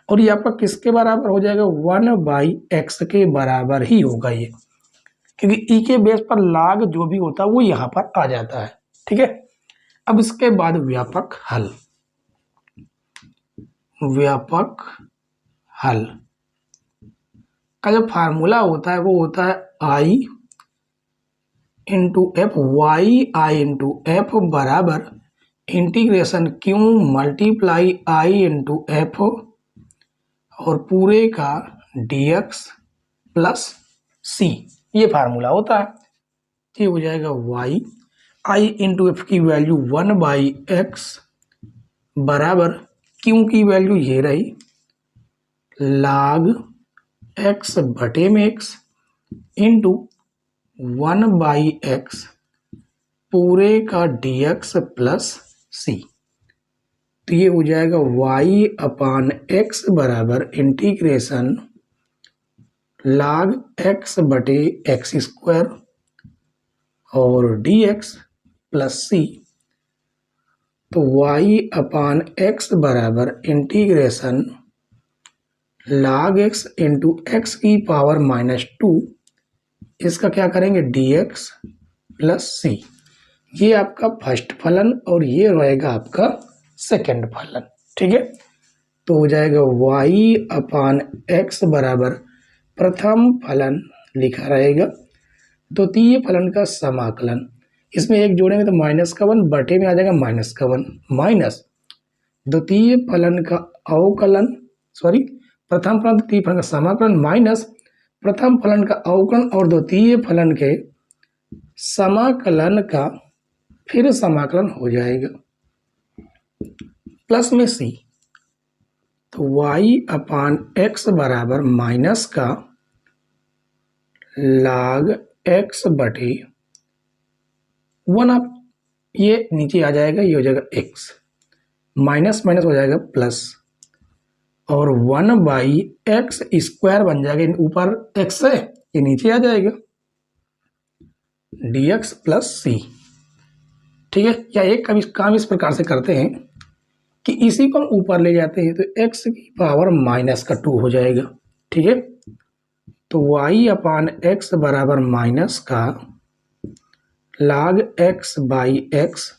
S1: और ये आपका किसके बराबर हो जाएगा 1/x के बराबर ही होगा ये, क्योंकि e के बेस पर log जो भी होता है वो यहाँ पर आ जाता है। ठीक है, अब इसके बाद व्यापक हल का जो फार्मूला होता है वो होता है i into F y into F बराबर integration q multiply i into F और पूरे का dx प्लस c ये फार्मूला होता है। ये हो जाएगा y i इंटू एफ की वैल्यू 1/x बराबर q की वैल्यू ये रही log x बटे में x इंटू 1/x पूरे का dx प्लस c। तो ये हो जाएगा y अपॉन x बराबर इंटीग्रेशन log x बटे x स्क्वायर और dx प्लस c। तो y अपॉन x बराबर integration log x into x की पावर -2 इसका क्या करेंगे dx प्लस c। ये आपका फर्स्ट फलन और ये रहेगा आपका सेकंड फलन। ठीक है, तो हो जाएगा y अपॉन x बराबर प्रथम फलन लिखा रहेगा द्वितीय फलन का समाकलन। इसमें एक जोड़ेंगे तो -1 बटे में आ जाएगा -1 माइनस द्वितीय फलन का अवकलन प्रथम फलन द्वितीय फलन का समाकलन माइनस प्रथम फलन का अवकलन और द्वितीय फलन के समाकलन का फिर समाकलन हो जाएगा प्लस में c। तो y अपॉन x बराबर माइनस का log x बटे 1 आप ये नीचे आ जाएगा, ये हो जाएगा x माइनस माइनस हो जाएगा प्लस और 1/x स्क्वायर बन जाएगा। ऊपर x है ये नीचे आ जाएगा dx प्लस c। ठीक है, या एक काम इस प्रकार से करते हैं कि इसी को हम ऊपर ले जाते हैं तो x की पावर -2 हो जाएगा। ठीक है, तो y अपॉन x बराबर माइनस का log x by x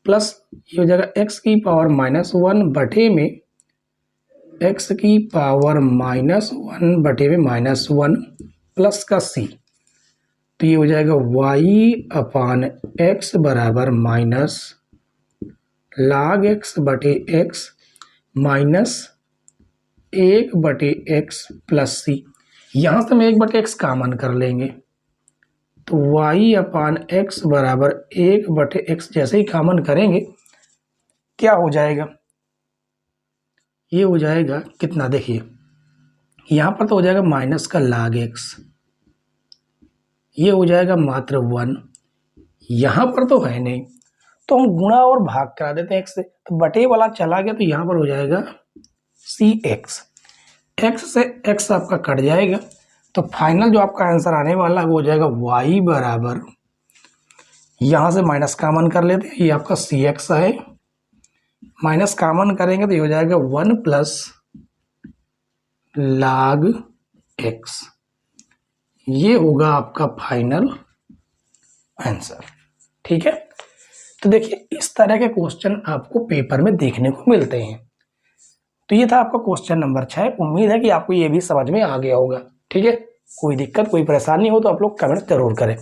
S1: plus ये हो जाएगा x की पावर -1 बटे में x की पावर -1 बटे में -1 प्लस का c। तो तो ये हो जाएगा वाई अपान एक्स बराबर माइनस log x बटे एक्स माइनस 1/x प्लस सी। यहाँ से हम 1/x कॉमन कर लेंगे तो y अपान एक्स बराबर 1/x जैसे ही कॉमन करेंगे क्या हो जाएगा, ये हो जाएगा कितना, देखिए यहाँ पर तो हो जाएगा माइनस का log x, ये हो जाएगा मात्र 1, यहाँ पर तो है नहीं तो हम गुणा और भाग करा देते हैं x से, तो बटे वाला चला गया तो यहाँ पर हो जाएगा cx, x से x आपका कट जाएगा तो फाइनल जो आपका आंसर आने वाला है वो हो जाएगा y बराबर, यहाँ से माइनस कॉमन कर लेते हैं, ये आपका cx है, माइनस कॉमन करेंगे तो ये हो जाएगा 1 प्लस log x, ये होगा आपका फाइनल आंसर। ठीक है, तो देखिए इस तरह के क्वेश्चन आपको पेपर में देखने को मिलते हैं। तो ये था आपका क्वेश्चन नंबर 6। उम्मीद है कि आपको ये भी समझ में आ गया होगा। ठीक है, कोई दिक्कत कोई परेशानी हो तो आप लोग कमेंट जरूर करें।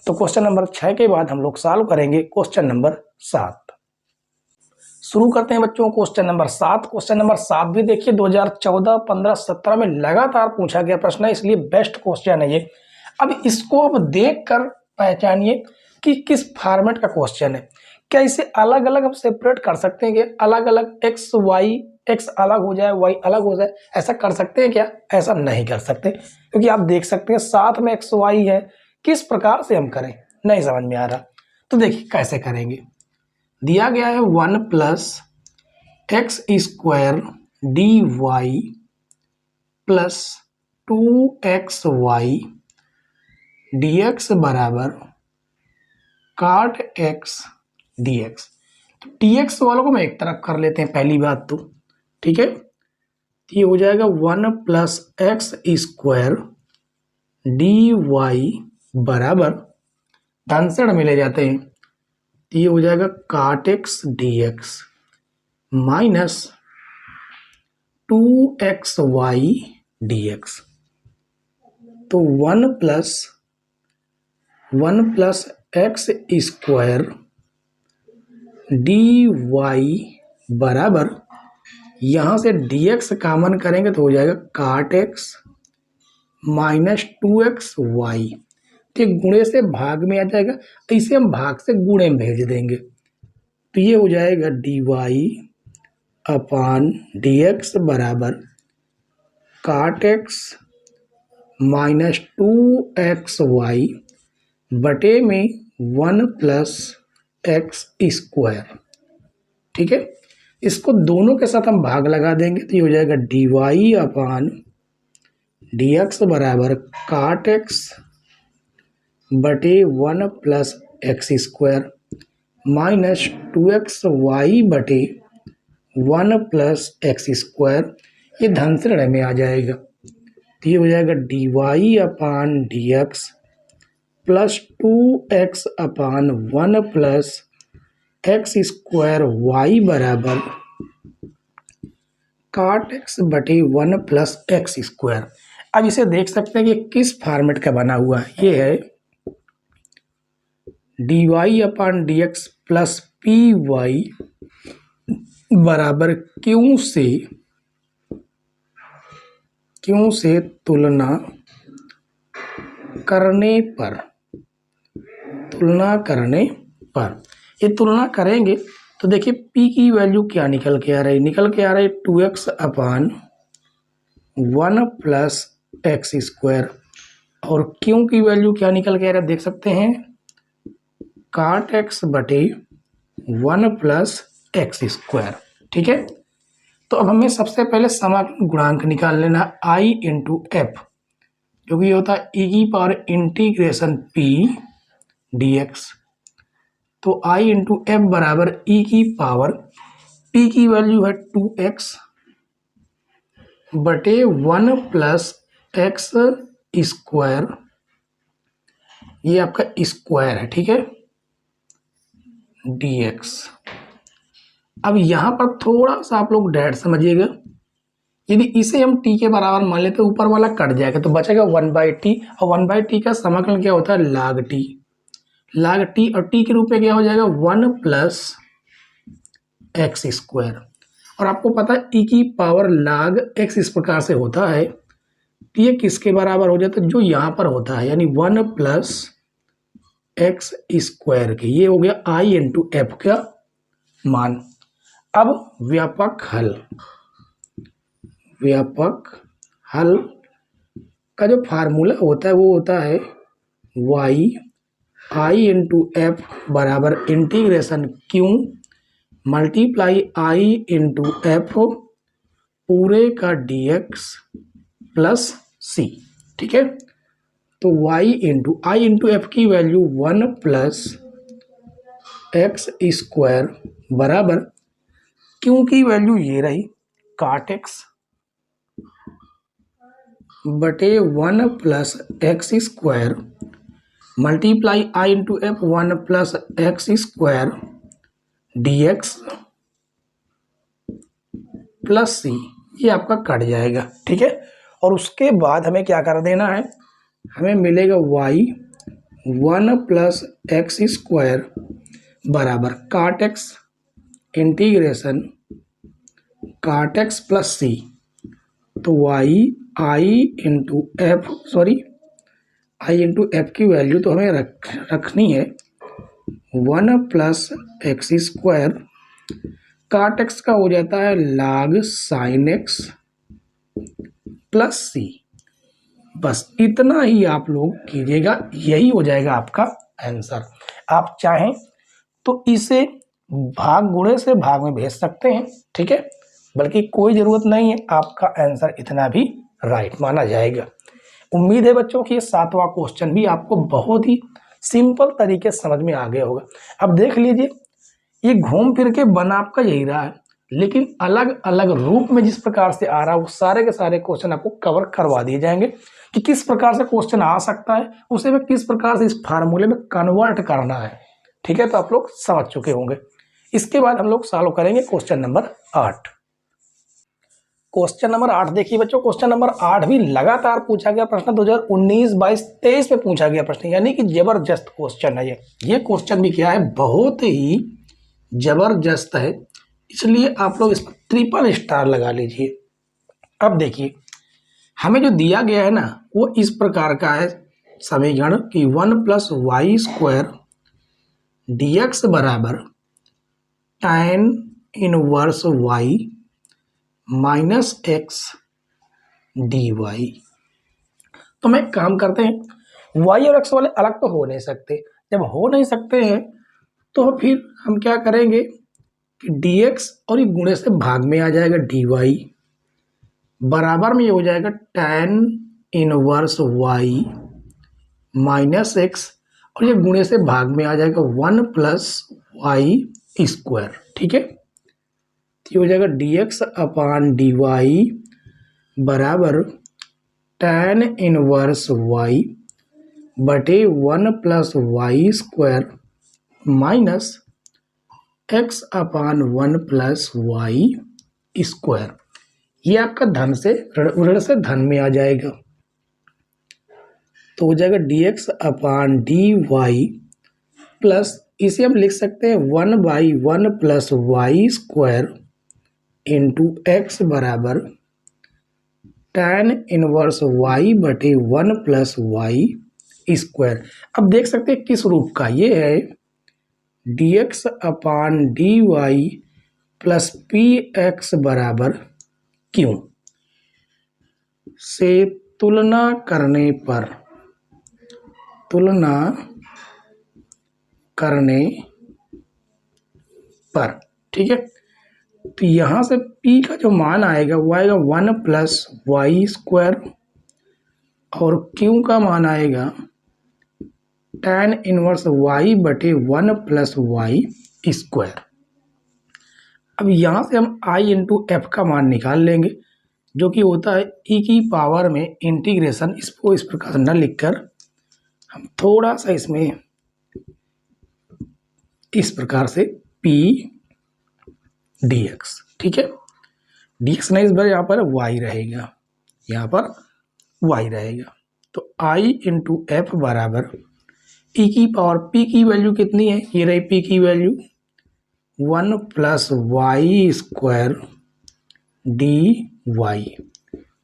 S1: तो क्वेश्चन नंबर 6 के बाद हम लोग सॉल्व करेंगे क्वेश्चन नंबर 7। शुरू करते हैं बच्चों क्वेश्चन नंबर 7। क्वेश्चन नंबर 7 भी देखिए 2014, 15, 17 में लगातार पूछा गया प्रश्न है, इसलिए बेस्ट क्वेश्चन है ये। अब इसको आप देख कर पहचानिए कि किस फॉर्मेट का क्वेश्चन है। क्या इसे अलग अलग हम सेपरेट कर सकते हैं कि अलग अलग एक्स वाई, एक्स अलग हो जाए वाई अलग हो जाए, ऐसा कर सकते हैं क्या? ऐसा नहीं कर सकते, क्योंकि आप देख सकते हैं साथ में एक्स वाई है, किस प्रकार से हम करें नहीं समझ में आ रहा। तो देखिए कैसे करेंगे। दिया गया है 1 plus X square D Y plus 2x Y D X बराबर काट एक्स डी एक्स। तो डी एक्स वालों को मैं एक तरफ कर लेते हैं पहली बात तो। ठीक है, तो ये हो जाएगा 1 plus X square D Y बराबर, धन से में ले जाते हैं तो ये हो जाएगा काट X D X minus 2x Y D X. तो 1 plus X square D Y बराबर, यहाँ से डी एक्स कॉमन करेंगे तो हो जाएगा काट एक्स माइनस 2x वाई। तो गुणे से भाग में आ जाएगा, इसे हम भाग से गुणे में भेज देंगे तो ये हो जाएगा D Y upon D X बराबर काट एक्स माइनस 2x वाई बटे में 1 प्लस एक्स स्क्वायर। ठीक है, इसको दोनों के साथ हम भाग लगा देंगे तो ये हो जाएगा D Y upon D X बराबर काट एक्स बटे 1 plus X square minus 2x Y बटे 1 प्लस एक्स स्क्वायर, ये धन से ऋण में आ जाएगा तो ये हो जाएगा D Y upon D X plus 2x अपान 1 प्लस एक्स स्क्वायर वाई बराबर काट एक्स बटे 1 प्लस एक्स स्क्वायर। अब इसे देख सकते हैं कि किस फॉर्मेट का बना हुआ है। ये है D Y upon D X plus P Y बराबर क्यू से तुलना करने पर ये तुलना करेंगे तो देखिए p की वैल्यू क्या निकल के आ रही है, 2x अपान 1 प्लस एक्स स्क्वायर, और q की वैल्यू क्या निकल के आ रहा है देख सकते हैं, काट एक्स बटे 1 प्लस एक्स स्क्वायर। ठीक है, तो अब हमें सबसे पहले समाकलन गुणांक निकाल लेना i इंटू एफ, जो कि होता है e की पावर इंटीग्रेशन p dx। तो i इंटू एफ बराबर e की पावर, p की वैल्यू है 2x बटे 1 प्लस एक्स स्क्वायर, ये आपका स्क्वायर है। ठीक है, dx। अब यहाँ पर थोड़ा सा आप लोग डैट समझिएगा, यदि इसे हम t के बराबर मान लेते ऊपर वाला कट जाएगा तो बचेगा 1/t, और 1/t का समाकलन क्या होता है log t, log t, और t के रूप में क्या हो जाएगा 1 प्लस एक्स स्क्वायर। और आपको पता है e की पावर log x इस प्रकार से होता है, तो ये किसके बराबर हो जाता है जो यहाँ पर होता है, यानी 1 प्लस एक्स स्क्वायर के। ये हो गया i इंटू एफ का मान। अब व्यापक हल, व्यापक हल का जो फार्मूला होता है वो होता है y i इंटू एफ बराबर integration q multiply i into F पूरे का dx प्लस c। ठीक है, तो y into I into F की वैल्यू 1 प्लस एक्स स्क्वायर बराबर q की वैल्यू ये रही काट एक्स बटे 1 plus X square multiply I into F 1 plus X square dx plus C, ये आपका कट जाएगा। ठीक है, और उसके बाद हमें क्या कर देना है, हमें मिलेगा y 1 प्लस एक्स स्क्वायर बराबर काट एक्स इंटीग्रेशन काट एक्स प्लस सी। तो y आई इंटू एफ की वैल्यू तो हमें रखनी है 1 प्लस एक्स स्क्वायर, काट एक्स का हो जाता है log साइन एक्स प्लस सी। बस इतना ही आप लोग कीजिएगा, यही हो जाएगा आपका आंसर। आप चाहें तो इसे भाग गुणे से भाग में भेज सकते हैं, ठीक है, बल्कि कोई ज़रूरत नहीं है, आपका आंसर इतना भी राइट माना जाएगा। उम्मीद है बच्चों कि ये 7वां क्वेश्चन भी आपको बहुत ही सिंपल तरीके से समझ में आ गया होगा। अब देख लीजिए, ये घूम फिर के बन आपका यही रहा है, लेकिन अलग अलग रूप में जिस प्रकार से आ रहा है वो सारे के सारे क्वेश्चन आपको कवर करवा दिए जाएंगे कि किस प्रकार से क्वेश्चन आ सकता है, उसे में किस प्रकार से इस फार्मूले में कन्वर्ट करना है। ठीक है, तो आप लोग समझ चुके होंगे। इसके बाद हम लोग सॉल्व करेंगे क्वेश्चन नंबर 8। क्वेश्चन नंबर 8 देखिए बच्चों, क्वेश्चन नंबर 8 भी लगातार पूछा गया प्रश्न 2019, 22, 23 में पूछा गया प्रश्न, यानी कि जबरदस्त क्वेश्चन है ये क्वेश्चन भी क्या है, बहुत ही जबरदस्त है, इसलिए आप लोग इस पर ट्रिपल स्टार लगा लीजिए। अब देखिए, हमें जो दिया गया है ना वो इस प्रकार का है समीकरण कि 1 प्लस वाई स्क्वायर dx बराबर tan inverse y minus x dy। तो मैं काम करते हैं, y और x वाले अलग तो हो नहीं सकते, जब हो नहीं सकते हैं तो फिर हम क्या करेंगे कि dx और ये गुणे से भाग में आ जाएगा dy बराबर में ये हो जाएगा tan inverse y minus x, और ये गुणे से भाग में आ जाएगा 1 प्लस वाई स्क्वायर। ठीक है, तो ये हो जाएगा dx अपान dy बराबर tan इनवर्स y बटे 1 plus Y square minus x upon 1 plus Y square. ये आपका धन से ऋण से धन में आ जाएगा, तो हो जाएगा dx अपान dy प्लस इसे हम लिख सकते हैं 1/1 plus Y square into X बराबर tan इनवर्स y बटे 1 प्लस वाई स्क्वायर। अब देख सकते हैं किस रूप का ये है, dx upon dy plus px बराबर q से तुलना करने पर ठीक है, तो यहाँ से p का जो मान आएगा वो आएगा 1 प्लस वाई स्क्वायर और q का मान आएगा tan इनवर्स y बटे 1 प्लस वाई स्क्वायर। अब यहाँ से हम i इंटू एफ का मान निकाल लेंगे, जो कि होता है e की पावर में इंटीग्रेशन, इसको इस प्रकार न लिखकर हम थोड़ा सा इसमें इस प्रकार से p dx। ठीक है, dx नहीं, इस बार यहाँ पर y रहेगा, यहाँ पर y रहेगा। तो i इंटू एफ बराबर e की पावर p की वैल्यू कितनी है, ये रही p की value 1 plus Y square dy।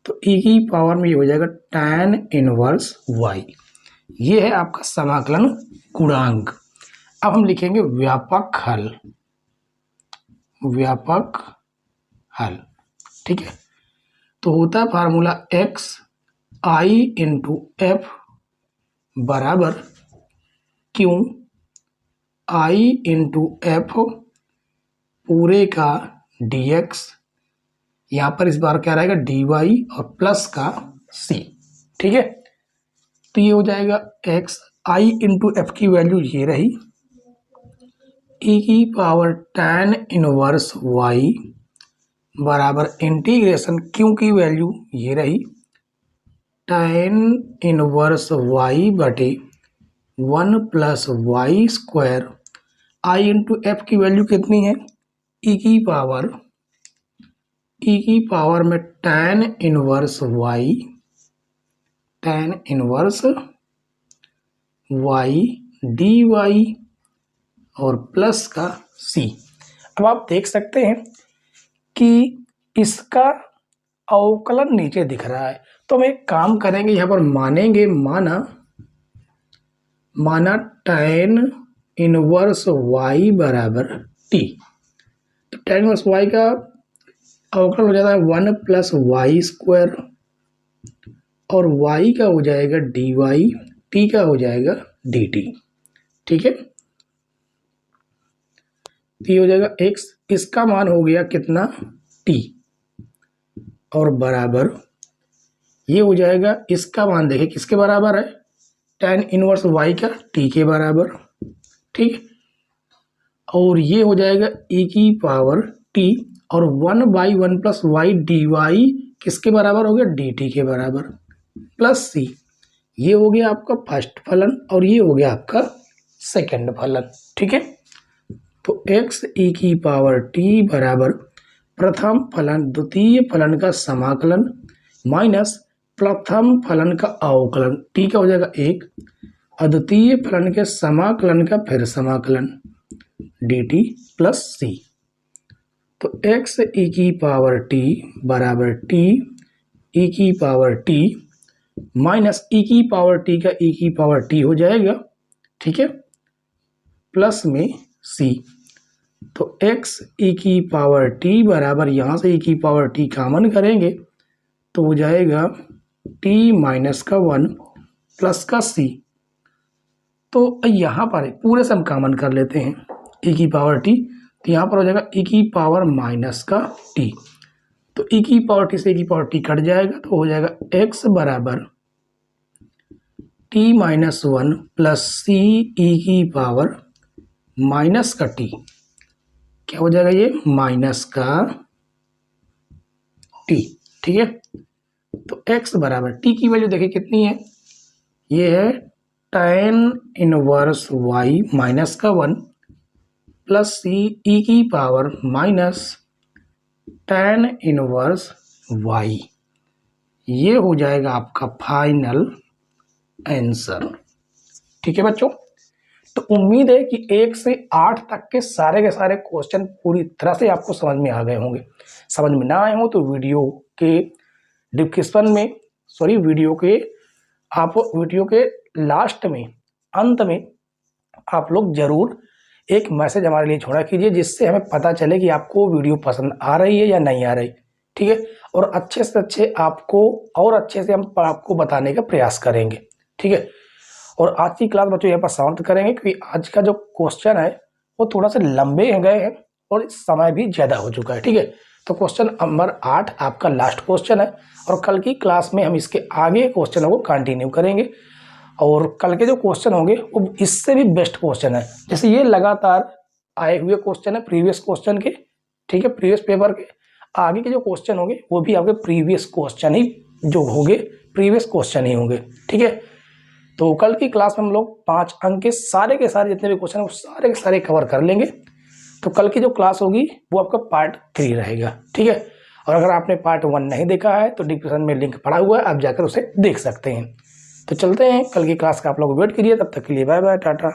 S1: तो e की पावर में ये हो जाएगा tan इनवर्स y। ये है आपका समाकलन गुणांक। अब हम लिखेंगे व्यापक हल, व्यापक हल, ठीक है। तो होता है formula x i into F बराबर क्यू i इंटू एफ पूरे का dx, यहाँ पर इस बार क्या रहेगा dy और प्लस का c, ठीक है। तो ये हो जाएगा x i इंटू एफ की वैल्यू ये रही, e की पावर tan इनवर्स y बराबर इंटीग्रेशन क्यू की वैल्यू ये रही tan इनवर्स y बटे 1 plus Y square, i into F की वैल्यू कितनी है e की पावर में tan inverse y, tan inverse y dy और प्लस का c। अब आप देख सकते हैं कि इसका अवकलन नीचे दिख रहा है, तो हम एक काम करेंगे, यहाँ पर मानेंगे, माना tan इनवर्स y बराबर t। तो tan इनवर्स y का अवकलन हो जाता है 1 प्लस वाई स्क्वायर और y का हो जाएगा dy, t का हो जाएगा dt, ठीक है। तो ये हो जाएगा x, इसका मान हो गया कितना t और बराबर ये हो जाएगा, इसका मान देखिए किसके बराबर है tan इनवर्स y का t के बराबर, ठीक। और ये हो जाएगा e की पावर t और 1 by 1 plus Y D Y किसके बराबर हो गया dt के बराबर प्लस c। ये हो गया आपका फर्स्ट फलन और ये हो गया आपका सेकंड फलन, ठीक है। तो x e की पावर t बराबर प्रथम फलन द्वितीय फलन का समाकलन माइनस प्रथम फलन का अवकलन, t का हो जाएगा 1, अद्वितीय फलन के समाकलन का फिर समाकलन dt प्लस c। तो x e की पावर t बराबर t e की पावर t माइनस e की पावर t का e की पावर t हो जाएगा, ठीक है, प्लस में c। तो x e की पावर t बराबर यहाँ से e की पावर t कॉमन करेंगे तो हो जाएगा t माइनस का 1 प्लस का c। तो यहाँ पर पूरे से हम कॉमन कर लेते हैं e की पावर t, तो यहाँ पर हो जाएगा e की पावर माइनस का t। तो e की पावर t से e की पावर t कट जाएगा तो हो जाएगा x बराबर t minus 1 plus c e की पावर माइनस का t, क्या हो जाएगा ये माइनस का t, ठीक है। तो x बराबर t की वैल्यू देखिए कितनी है, ये है tan इनवर्स y माइनस का 1 प्लस c e की power minus tan inverse y। ये हो जाएगा आपका फाइनल आंसर, ठीक है बच्चों। तो उम्मीद है कि 1 से 8 तक के सारे क्वेश्चन पूरी तरह से आपको समझ में आ गए होंगे। समझ में ना आए हो तो वीडियो के डिस्क्रिप्शन में वीडियो के लास्ट में अंत में आप लोग जरूर एक मैसेज हमारे लिए छोड़ा कीजिए, जिससे हमें पता चले कि आपको वीडियो पसंद आ रही है या नहीं आ रही, ठीक है। और अच्छे से अच्छे हम आपको बताने का प्रयास करेंगे, ठीक है। और आज की क्लास बच्चों यहाँ पर समाप्त करेंगे, क्योंकि आज का जो क्वेश्चन है वो थोड़ा सा लंबे हो गए हैं और समय भी ज़्यादा हो चुका है, ठीक है। तो क्वेश्चन नंबर 8 आपका लास्ट क्वेश्चन है और कल की क्लास में हम इसके आगे क्वेश्चनों को कंटिन्यू करेंगे। और कल के जो क्वेश्चन होंगे वो इससे भी बेस्ट क्वेश्चन है, जैसे ये लगातार आए हुए क्वेश्चन है प्रीवियस क्वेश्चन के, ठीक है, प्रीवियस पेपर के। आगे के जो क्वेश्चन होंगे वो भी आपके प्रीवियस क्वेश्चन ही होंगे, ठीक है। तो कल की क्लास में हम लोग 5 अंक के सारे जितने भी क्वेश्चन हैं वो सारे के सारे कवर कर लेंगे। तो कल की जो क्लास होगी वो आपका पार्ट 3 रहेगा, ठीक है। और अगर आपने पार्ट 1 नहीं देखा है तो डिस्क्रिप्शन में लिंक पड़ा हुआ है, आप जाकर उसे देख सकते हैं। तो चलते हैं, कल की क्लास का आप लोग वेट करिए, तब तक के लिए बाय बाय, टाटा।